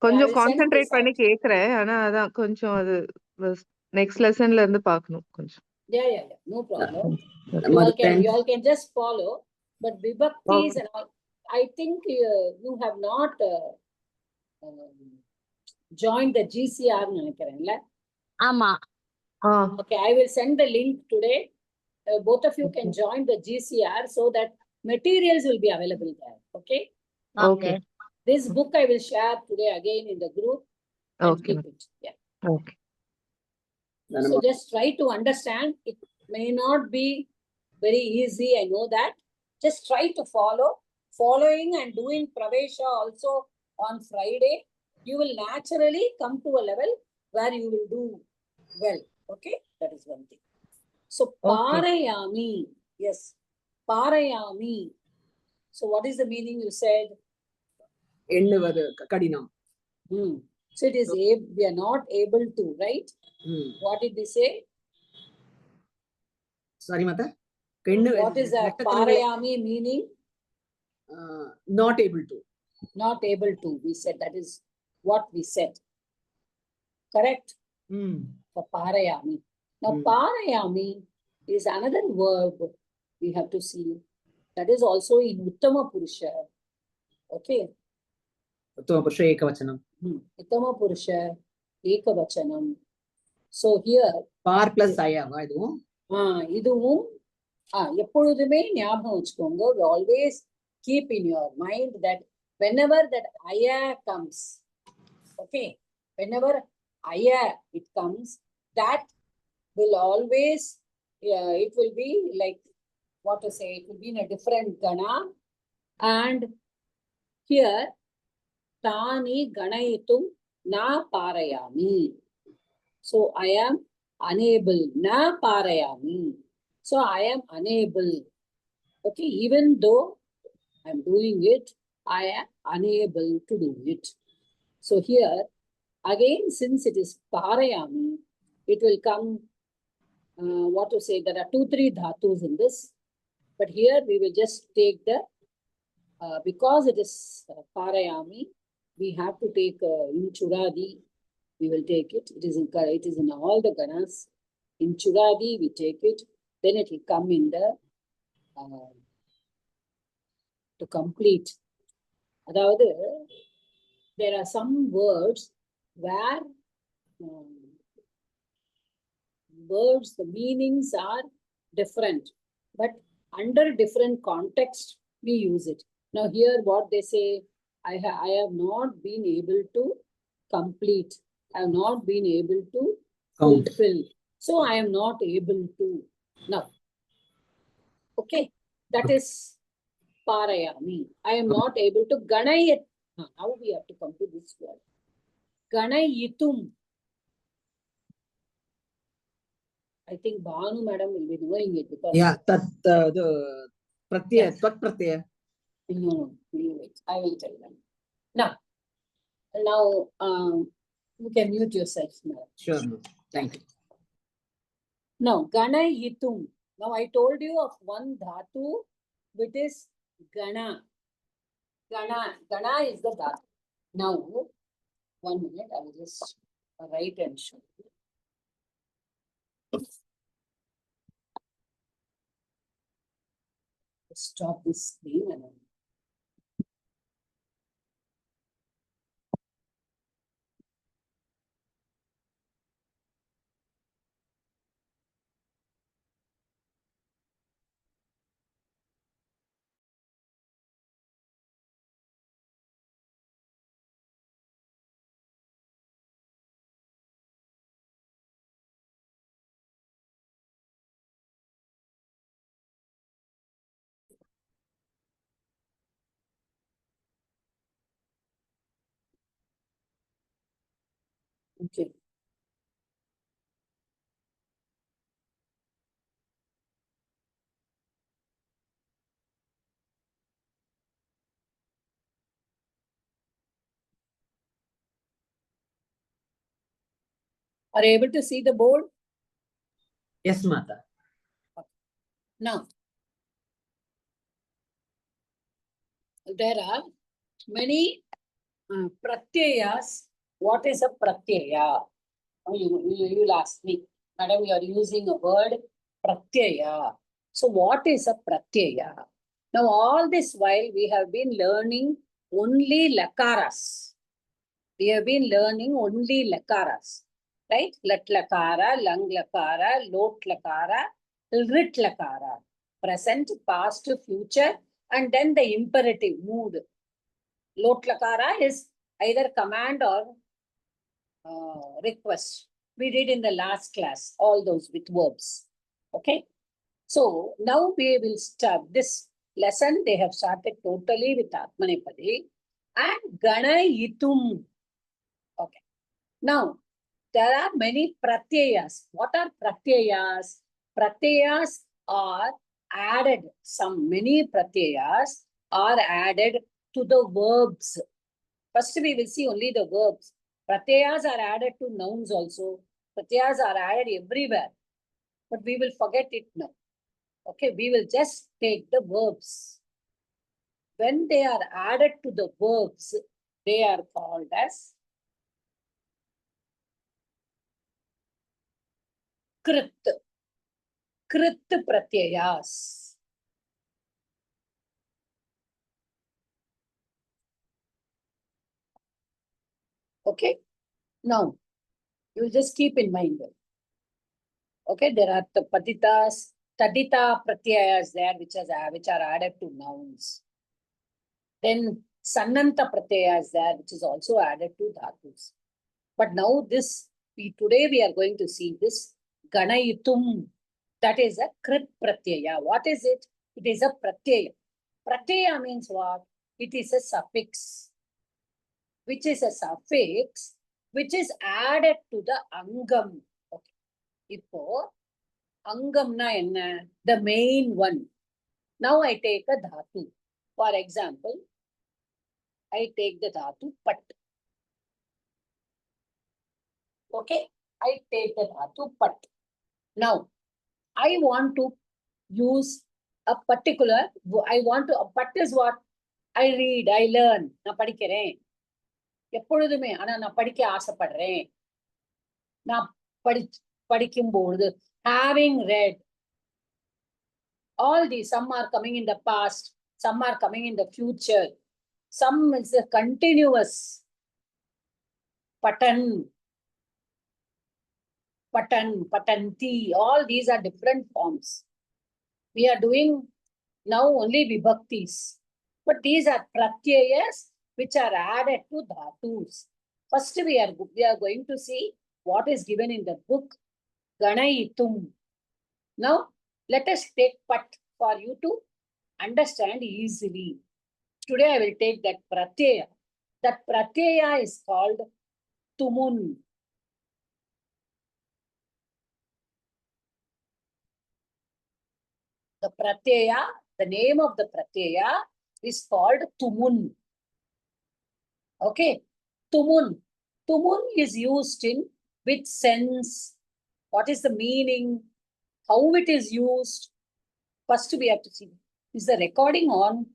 [SPEAKER 4] கொஞ்சம் கான்சென்ட்ரேட் பண்ணி கேக்குறேன். ஆனா அதான் கொஞ்சம் அது நெக்ஸ்ட் லெசன்ல இருந்து பார்க்கணும் கொஞ்சம்.
[SPEAKER 1] Yeah. No problem. You all can just follow. But Vibhaktis and all, I think you have not joined the GCR நினைக்கிறேன்ல.
[SPEAKER 7] ஆமா.
[SPEAKER 1] Okay, I will send the link today. Both of you can join the GCR so that materials will be available there. Okay. This book I will share today again in the group.
[SPEAKER 4] Okay.
[SPEAKER 1] Yeah.
[SPEAKER 4] Okay.
[SPEAKER 1] So just try to understand. It may not be very easy, I know that. Just try to follow. Following and doing Pravesha also on Friday, you will naturally come to a level where you will do well. Okay, that is one thing. So Parayami, yes, Parayami. So what is the meaning you said?
[SPEAKER 6] எண்ணுவது கடினம்.
[SPEAKER 1] So it is we are not able to, right? What did we say?
[SPEAKER 6] Sorry, Mata.
[SPEAKER 1] What is that? Parayami meaning?
[SPEAKER 6] Not able to.
[SPEAKER 1] Not able to. We said that is what we said. Correct? For Parayami. Now, Parayami is another verb we have to see. That is also in Uttama Purusha. Okay.
[SPEAKER 6] Uttama Purusha Ekavachanam.
[SPEAKER 1] Uttama Purusha Ekavachanam. So here.
[SPEAKER 6] Par plus ayava இதுவும்.
[SPEAKER 1] இதுவும் எப்பொழுதுமே ஞாபகம் வச்சுக்கோங்க. We always keep in your mind that whenever that aya comes, okay, whenever aya it comes, that will always, it will be like, what to say, it will be in a different gana. And here, tani ganayitum na parayami. So I am unable, na parayami. So I am unable. Okay, even though I am doing it, I am unable to do it. So here, again, since it is parayami, it will come, what to say, there are 2-3 dhatus in this. But here we will just take the, because it is parayami, we have to take in Churadi, we will take it. It is in all the ganas. In Churadi, we take it. Then it will come in the, to complete. Adavadu, there are some words where words, the meanings are different, but under different context, we use it. Now here what they say, I have not been able to complete. I have not been able to fulfill. So I am not able to. Now, okay, that is parayami. I am not able to ganayat. Now we have to come to this word. Ganayitum. I think Bhanu madam will be knowing it because.
[SPEAKER 6] Yeah, tat pratyaya, tat pratyaya.
[SPEAKER 3] No, leave it. I will tell them. Now, you can mute yourself now.
[SPEAKER 6] Sure, ma'am. Thank you.
[SPEAKER 3] Now, Gana Yitum. Now, I told you of one dhatu, which is Gana. Gana is the dhatu. Now, 1 minute, I will just write and show you. Stop this screen and okay. Are you able to see the board?
[SPEAKER 6] Yes, Mata.
[SPEAKER 3] Now, there are many pratyayas. What is a pratyaya? You'll ask me, madam, you are using a word pratyaya. So what is a pratyaya? Now, all this while we have been learning only lakaras. We have been learning only lakaras, right? Lat lakara, lang lakara, lot lakara, rit lakara. Present, past, future, and then the imperative mood. Lot lakara is either command or request. We did in the last class, all those with verbs. Okay. So now we will start this lesson. They have started totally with Atmanepadi and Gana Yitum. Okay. Now, there are many pratyayas. What are pratyayas? Pratyayas are added. Many pratyayas are added to the verbs. First, we will see only the verbs. Pratyayas are added to nouns also. Pratyayas are added everywhere. But we will forget it now. Okay, we will just take the verbs. When they are added to the verbs, they are called as Krit. Krit pratyayas. Okay. Now, you will just keep in mind. Okay, there are the patitas, tadita pratyayas there, which are added to nouns. Then sannanta pratyaya is there, which is also added to dhatus. But now today we are going to see this ganayitum. That is a krit pratyaya. What is it? It is a pratyaya. Pratyaya means what? It is a suffix. Which is a suffix which is added to the angam. Okay. Ipo, angamna enna? The main one. Now I take a dhatu. For example, I take the dhatu pat. Okay, I take the dhatu pat. Now, I want to use a particular, pat is what? I read, I learn. நான் படிக்கிறேன். எப்பொழுதுமே, ஆனா நான் படிக்க ஆசைப்படுறேன். நான் படிக்கும்போது, having read. All these, some are coming in the past, some are coming in the future. Some is a continuous. Patan, patanti, all these are different forms. We are doing now only vibhaktis. But these are pratyayas which are added to dhatus. First, we are going to see what is given in the book, Ganayitum. Now, let us take pat for you to understand easily. Today, I will take that pratyaya. That pratyaya is called tumun. The pratyaya, the name of the pratyaya is called tumun. Okay, tumun. Tumun is used in which sense? What is the meaning? How it is used? First we have to see. Is the recording on?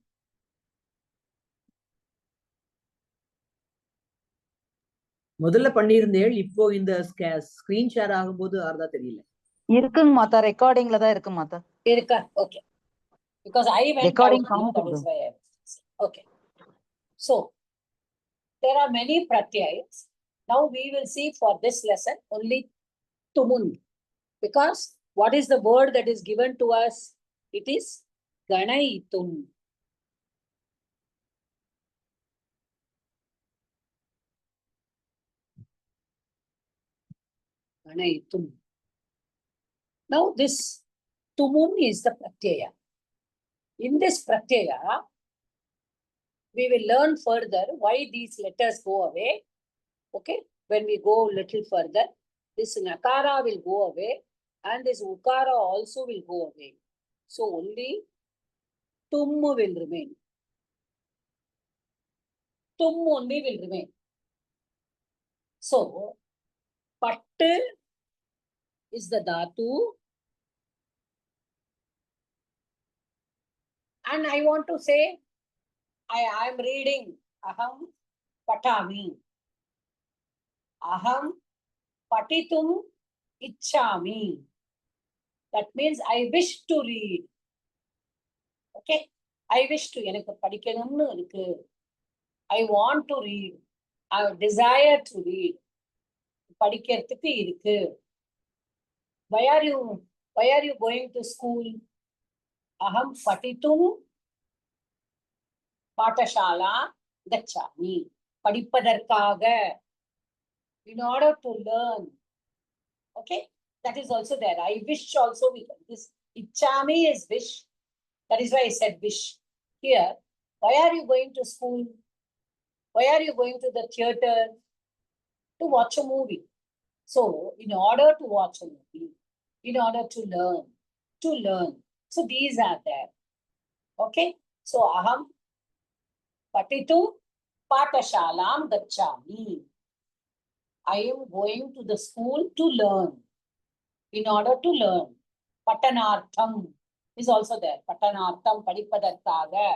[SPEAKER 6] முதல்ல பண்ணியிருந்தேள், இப்போ இந்த screen share ஆகும்போது ஆறுதா தெரியல.
[SPEAKER 2] இருக்குங்க மாதா, ரெக்கார்டிங்ல தான் இருக்கு மாதா.
[SPEAKER 3] Irka, okay. Because I went
[SPEAKER 2] Recording
[SPEAKER 3] out, no, that is why okay. So, there are many pratyayas. Now we will see for this lesson only tumun. Because what is the word that is given to us? It is ganaitum. Ganaitum. Now this tumun is the pratyaya. In this pratyaya, we will learn further why these letters go away. Okay, when we go little further, this nakara will go away and this ukara also will go away. So only tum will remain. Tum only will remain. So, pattu is the dhatu. And I want to say, I am reading aham patami. Aham patitum ichchami. That means I wish to read. Okay, I wish to. எனக்கு படிக்கணும்னு இருக்கு. I want to read. I desire to read. படிக்கிறதுக்கு இருக்கு. Why are you going to school? Aham patitum patashala gacchami. படிப்பதற்காக. In order to learn. Okay, that is also there. I wish also we can. This ichchami is wish. That is why I said wish. Here, why are you going to school? Why are you going to the theater? To watch a movie. So, in order to watch a movie, in order to learn. So, these are there. Okay. So, aham patitu patashalam gacchami. I am going to the school to learn. In order to learn. Patanartham is also there. Patanartham padipadarthaga.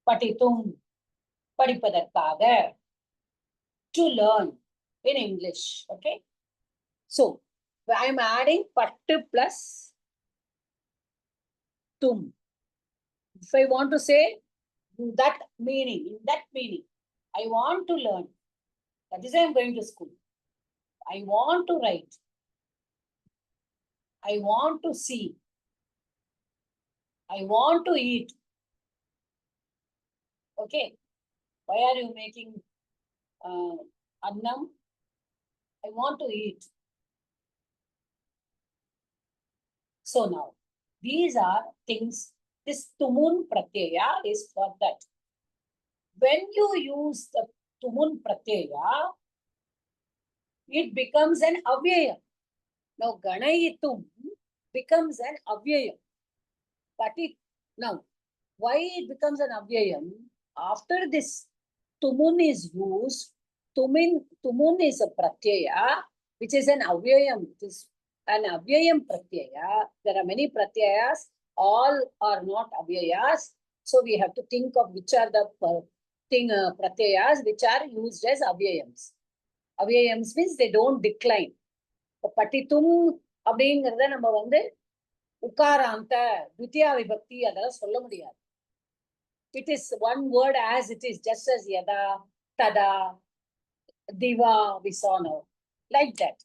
[SPEAKER 3] Patitum padipadarthaga. To learn in English. Okay. So, I am adding pattu plus tum. If I want to say that meaning, in that meaning, I want to learn. That is why I am going to school. I want to write. I want to see. I want to eat. Okay. Why are you making annam? I want to eat. So now, these are things. This tumun pratyaya is for that. When you use the tumun pratyaya, it becomes an avyayam. Now, ganayitum becomes an avyayam. But now, why it becomes an avyayam? After this tumun is used, tumun is a pratyaya, which is an avyayam. It is an avyayam pratyaya. There are many pratyayas. All are not avyayas. So we have to think of which are the pratyayas which are used as avyayams. Avyayams means they don't decline. Patitum அப்படிங்கிறத நம்ம வந்து உக்காராந்த துத்தியா விபக்தி அதெல்லாம் சொல்ல முடியாது. It is one word as it is, just as yada, tada, diva, we saw now. Like that.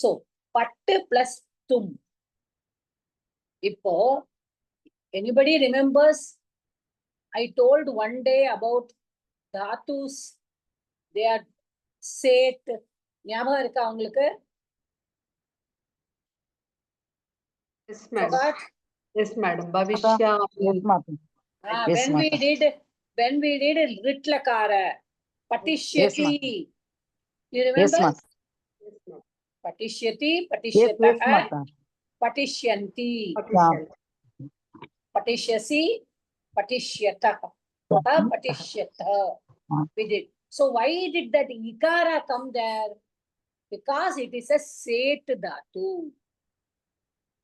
[SPEAKER 3] So, pattu plus tum. இப்போ, anybody remembers? I told one day about dhatus. They are set. ஞாபகம் இருக்கா உங்களுக்கு?
[SPEAKER 4] Yes, madam.
[SPEAKER 3] Forgot?
[SPEAKER 4] Yes, madam. Bhavishya.
[SPEAKER 2] Yes, Mata. Yes,
[SPEAKER 3] When we did ritlakara, patishyati. You remember?
[SPEAKER 2] Yes, Mata.
[SPEAKER 3] Patishyati,
[SPEAKER 2] Yes,
[SPEAKER 3] patishyatah,
[SPEAKER 2] Mata.
[SPEAKER 3] patishyanti,
[SPEAKER 2] Yeah.
[SPEAKER 3] patishyasi, Patishyata. Patishyata. We did. So why did that ikara come there? Because it is a set dhatu.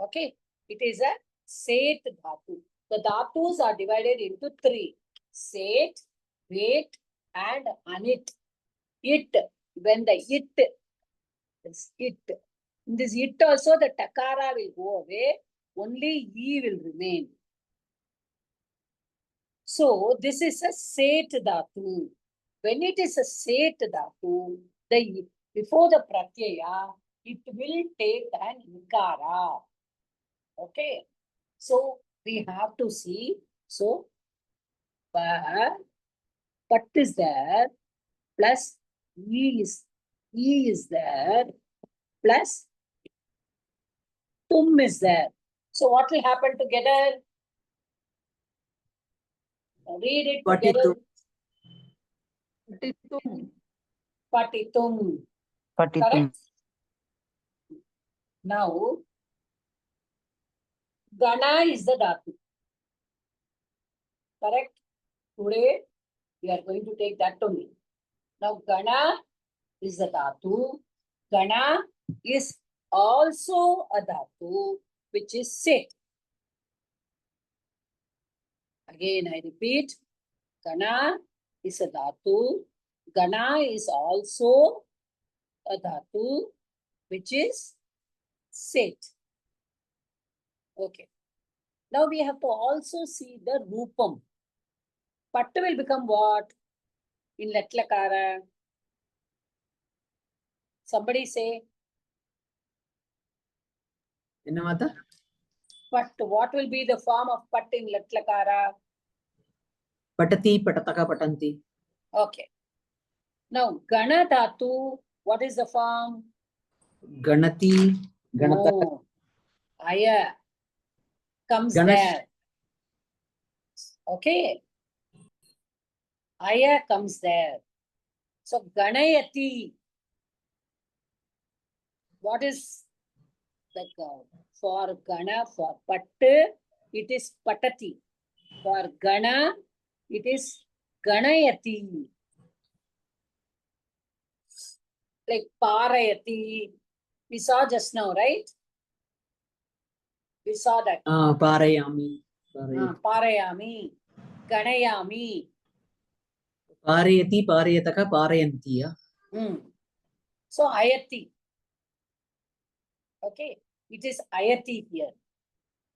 [SPEAKER 3] Okay, it is a set dhatu. The dhatus are divided into three: set, wait, and anit. It, when the it is it. In this it also the takara will go away, only e will remain. So this is a set dhatu. When it is a set dhatu, before the pratyaya, it will take an ikara. Okay. So we have to see. So pat is there, plus e is there, plus tum is there. So what will happen together? Read it together.
[SPEAKER 1] Patitum.
[SPEAKER 3] Patitum.
[SPEAKER 2] Patitum.
[SPEAKER 3] Correct? Now, Gana is the dhatu. Correct? Today, we are going to take that only. Now, Gana is the dhatu. Gana is also a dhatu, which is set. Again, I repeat, Gana is a dhatu. Gana is also a dhatu, which is set. Okay. Now we have to also see the rupam. Pattu will become what? In Latlakara. Somebody say,
[SPEAKER 6] என்ன மாதா?
[SPEAKER 3] Pat. What will be the form of Pat in Latlakara?
[SPEAKER 6] Patati, patataka, patanti.
[SPEAKER 3] Okay. Now, Gana Dhatu, what is the form?
[SPEAKER 6] Ganati, ganata.
[SPEAKER 3] No. Aya comes
[SPEAKER 6] Ganesh.
[SPEAKER 3] there. Okay. Aya comes there. So, Ganayati. What is like for Gana, for Pattu, it is Patati. For Gana, it is Ganayati. Like Parayati. We saw just now, right? We saw that.
[SPEAKER 6] Parayami.
[SPEAKER 3] Parayami. Ganayami.
[SPEAKER 6] Parayati, parayataka, parayantiya.
[SPEAKER 3] So Ayati. Okay. It is Ayati here.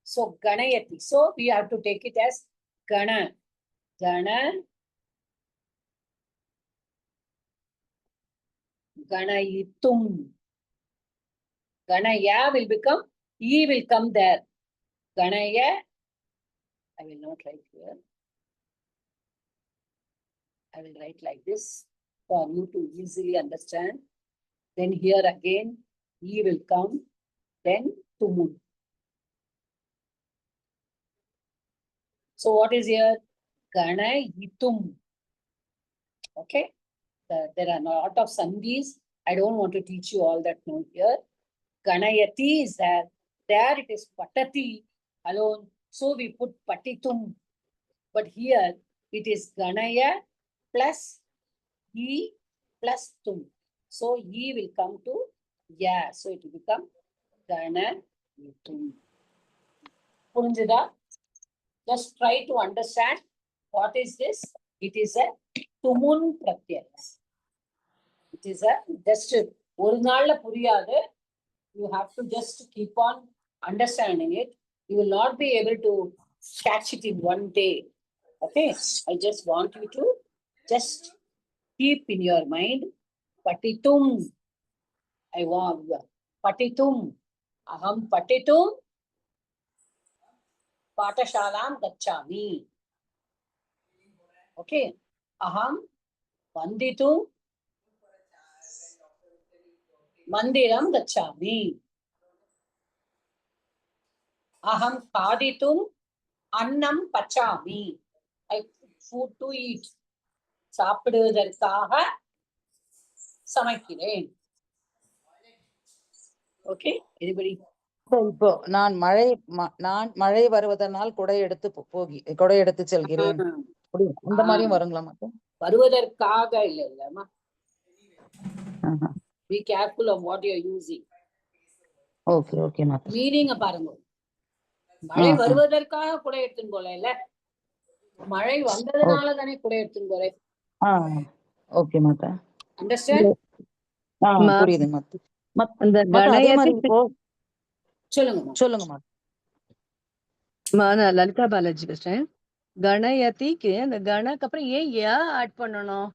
[SPEAKER 3] So Ganayati. So we have to take it as Gana. Gana. Ganayitum. Ganaya will become, E will come there. Ganaya. I will not write here. I will write like this for you to easily understand. Then here again, E will come. Then Tumun. So what is here? Ganayitum. Okay. There are a lot of sandhis. I don't want to teach you all that now here. Ganayati is there. There it is Patati alone. So we put Patitum. But here it is Ganaya plus E plus Tum. So E will come to Ya. So it will become Ganayitum. Punjada. Just try to understand what is this. It is a Tumun Pratyaya. It is a just ஒரு நாள்ல புரியாது. You have to just keep on understanding it. You will not be able to catch it in one day. Okay. I just want you to just keep in your mind. Patitum. I want Patitum. Aham Patitum. Patashalam gacchami. Okay. Aham Vanditum. Mandiram gacchami. Aham khaditum annam pachami. I put food to eat. சாப்பிடுவதற்காக சமைக்கிறேன். Okay, anybody
[SPEAKER 2] இப்போ நான் மழை வருவதனால் குடை எடுத்து செல்கிறேன். அந்த மாதிரியும் வருங்களா மாத்தா?
[SPEAKER 1] வருவதற்காக இல்லம்மா. Be careful of what you are using.
[SPEAKER 2] Okay okay மாத்தா.
[SPEAKER 1] மீனிங்க பாருங்க. மழை வருவதற்காக குடை எடுத்துன்னு போல இல்ல, மழை வந்ததுனால தானே குடை எடுத்துன்னு போறேன்.
[SPEAKER 2] ஓகே மாத்தா.
[SPEAKER 1] அண்டர்ஸ்டாண்ட்?
[SPEAKER 2] புரியுது மாத்தா.
[SPEAKER 5] அந்த
[SPEAKER 2] அதே மாதிரி இப்போ
[SPEAKER 1] சொல்லுங்க
[SPEAKER 5] நான் லலிதா பாலாஜி பேசுறேன். கணயதிக்கு அந்த கணக்கு அப்புறம் ஏன் யா ஆட் பண்ணணும்?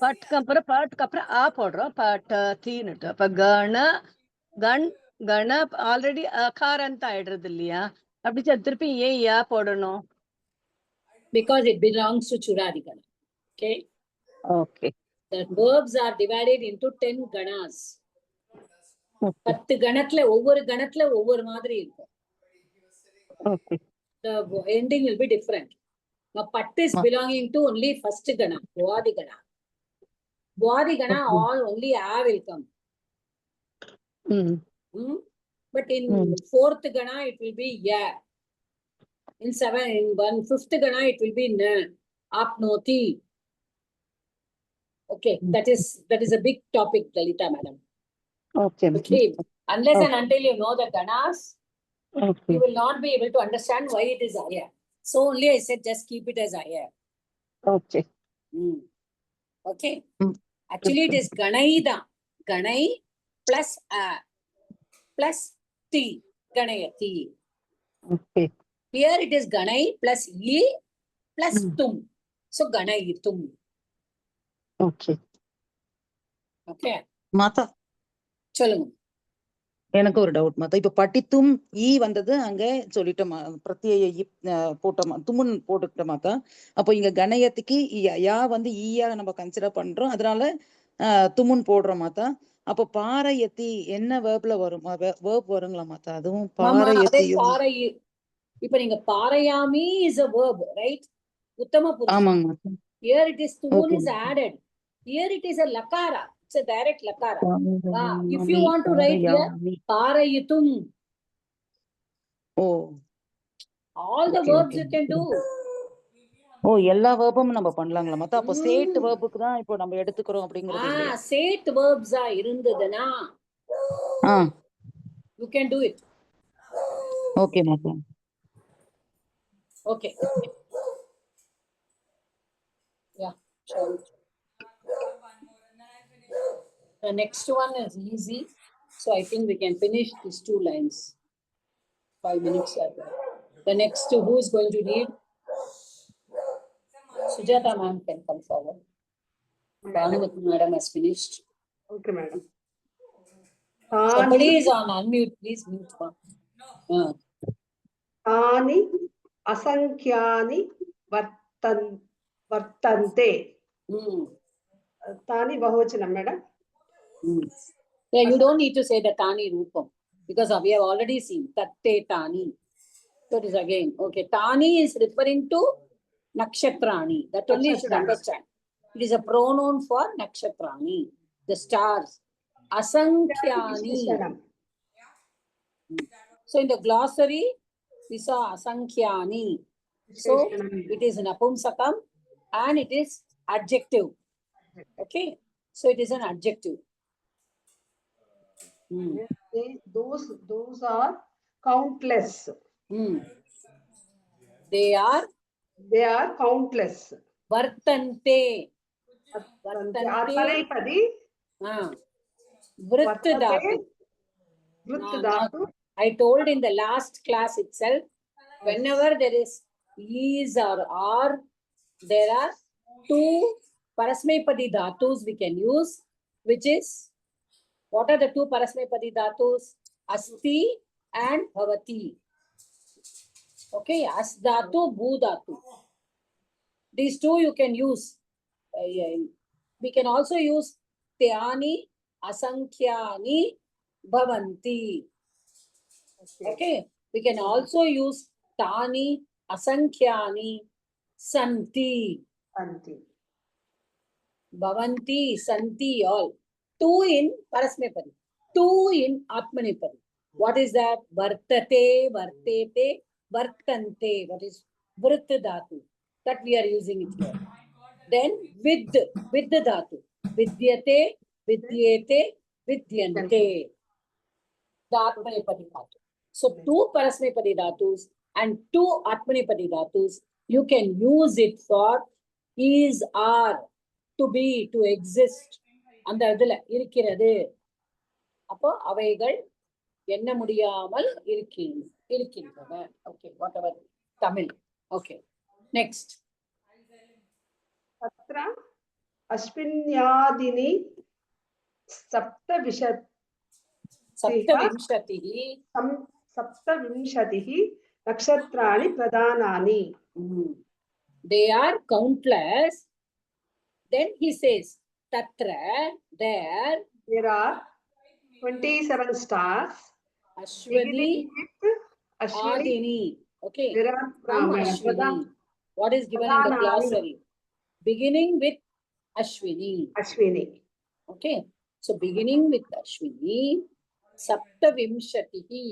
[SPEAKER 5] பாட்டுக்கு அப்புறம் ஆ போடுறோம், பாட்ட தீனுட்டு. அப்ப கண ஆல்ரெடி அகாரந்த ஆயிடுறது இல்லையா? அப்படி திருப்பி ஏன் யா போடணும்?
[SPEAKER 1] Because it belongs to Churadi Gana. Okay?
[SPEAKER 5] Okay.
[SPEAKER 1] The verbs are divided into 10 ganas. 10 கணத்துல ஒவ்வொரு மாதிரி இருக்கும்.
[SPEAKER 5] Okay.
[SPEAKER 1] The ending will be different. Now, Patt is belonging to only first gana, Bhuadi Gana. Bhuadi Gana, all only A will come. But in fourth Gana, it will be Ya. In fifth Gana, it will be Na, Apnoti. Okay, that is a big topic, Lalita madam.
[SPEAKER 5] Okay.
[SPEAKER 1] Unless and until you know the ganas, you will not be able to understand why it is higher. So only I said just keep it as higher.
[SPEAKER 5] Okay.
[SPEAKER 1] Okay. Actually, it is Ganaida. Ganai plus A plus T. Ganayati.
[SPEAKER 5] Okay.
[SPEAKER 1] Here it is Ganai plus E plus Tum. So Ganaitum.
[SPEAKER 5] Okay.
[SPEAKER 1] Okay.
[SPEAKER 2] மாதா
[SPEAKER 1] சொல்லுங்க.
[SPEAKER 2] எனக்கு ஒரு doubt மாத்தா. இப்ப படித்தும் ஈ வந்தது அங்க சொல்லிட்டோமா, பிரத்யேக போட்டோமா, தும்முன் போட்டுக்கிட்ட மாத்தா. அப்போ இங்க கணயத்துக்கு யா வந்து ஈயா நம்ம கன்சிடர் பண்றோம், அதனால தும்முன் போடுறோம் மாத்தா. அப்போ பாரயத்தி என்ன வேர்ப்ல வரும்? வேர்ப் வருங்களா மாத்தா? அதுவும் பாரயத்தியும்.
[SPEAKER 1] இப்ப நீங்க பாரயாமி is a verb, right? உத்தம புருஷன்.
[SPEAKER 2] ஆமாங்க மாத்தா.
[SPEAKER 1] Here it is tumun is added. Here it is a lakara. It's a direct lakara. If you want to write here, parayitum. All the verbs you can do.
[SPEAKER 2] எல்லா வேர்பும் நம்ம பண்ணலாங்களா மாத்தா? அப்போ chat வேர்புக்கு தான் இப்போ நம்ம எடுத்துக்கிறோம் அப்படிங்கிறது இல்லையா?
[SPEAKER 1] சேட் verbs இருந்ததுனா you can do it.
[SPEAKER 2] Okay மாத்தா.
[SPEAKER 1] Okay. Yeah, sure. The next one is easy. So I think we can finish these 2 lines. 5 minutes are there. The next, who is going to read? Sujata ma'am can come forward. Bhanumati madam has finished.
[SPEAKER 8] Okay, madam.
[SPEAKER 1] Somebody is on unmute. Please mute.
[SPEAKER 8] Tani asankyani vartante. Tani bahuvachanam, madam.
[SPEAKER 1] Yeah, you don't need to say the Tani Rupam because we have already seen Tatte Tani. So it is again. Okay, Tani is referring to Nakshatrani. That only you should understand. It is a pronoun for Nakshatrani, the stars. Asankhyani. So in the glossary, we saw Asankhyani. So it is Napumsakam and it is adjective. Okay, so it is an adjective.
[SPEAKER 8] Those are countless.
[SPEAKER 1] They are
[SPEAKER 8] countless.
[SPEAKER 1] Vartante.
[SPEAKER 8] Arpanepadi.
[SPEAKER 1] Vrit dhatu. I told in the last class itself, whenever there is is or are, there are 2 parasmepadi dhatus we can use, which is, what are the 2 parasmepadi dhatus? Asti and bhavati. Okay, as dhatu, bhu dhatu. These 2 you can use. We can also use tyani, asankhyani, bhavanti. Okay, we can also use tani, asankhyani, santi. Bhavanti, santi, all. 2 in parasmepadi, 2 in atmanepadi.
[SPEAKER 3] What is that? Vartate, vartete, vartante. What is vrit dhatu? That we are using it here. Then with the dhatu. Vidyate, vidyete, vidyante. The Atmanepadi dhatu. So two Parasmepadi dhatus and two Atmanepadi dhatus, you can use it for is, are, to be, to exist. அந்த இதுல இருக்கிறது. அப்போ அவைகள் எண்ண முடியாமல் இருக்கின்றன. Okay, whatever Tamil. Okay, next.
[SPEAKER 8] तत्र अश्विन्यादिनि सप्तविंशतिः नक्षत्राणि प्रधानानि.
[SPEAKER 3] They are countless. Then he says, Tatra,
[SPEAKER 8] there are 27 stars.
[SPEAKER 3] Ashwini,
[SPEAKER 8] Ashwini.
[SPEAKER 3] Adini. Okay.
[SPEAKER 8] There are
[SPEAKER 3] From Ashwini. What is given in the glossary? Beginning with Ashwini.
[SPEAKER 8] Ashwini.
[SPEAKER 3] Okay. So beginning with Ashwini, Saptavimshatihi.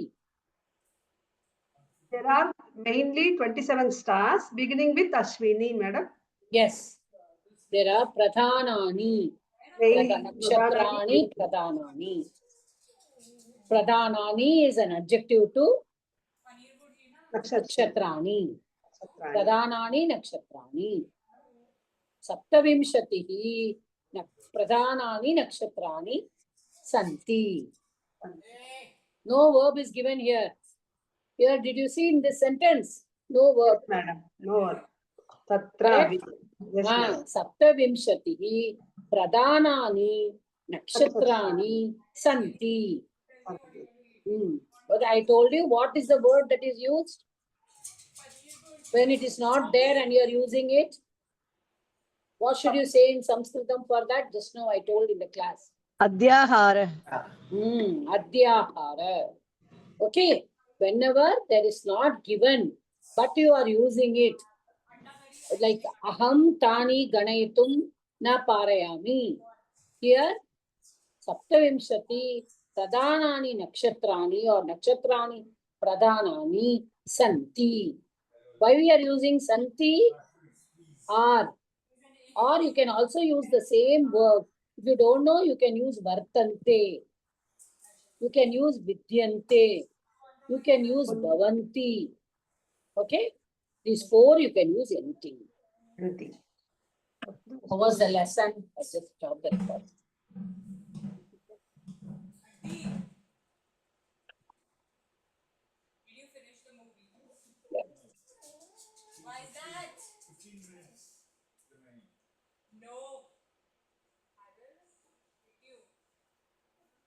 [SPEAKER 8] There are mainly 27 stars beginning with Ashwini, madam.
[SPEAKER 3] Yes. There are Pradhanani. Nakshatrani, Pradhanani. Pradhanani is an adjective to Nakshatrani. Pradhanani, Nakshatrani. Saptavimshatihi, Pradhanani, Nakshatrani, Santi. No verb is given here. Here, did you see in this sentence? No verb.
[SPEAKER 8] Yes, madam. No verb. Tatra. Yes, madam.
[SPEAKER 3] Saptavimshatihi, Pradhanani, Nakshatrani, Santi. But I told you what is the word that is used when it is not there and you are using it. What should you say in Sanskritam for that? Just now I told in the class.
[SPEAKER 5] Adhyahara.
[SPEAKER 3] Adhyahara. Okay. Whenever there is not given, but you are using it, like aham tani ganayatum na parayami. Here, Saptavimshati pradhanani nakshatrani or nakshatrani pradhanani santi. Why we are using santi? Are. Or you can also use the same verb. If you don't know, you can use vartante. You can use vidyante. You can use bhavanti. Okay? These four you can use anything.
[SPEAKER 8] Anything.
[SPEAKER 3] What was the lesson? I just stopped the record.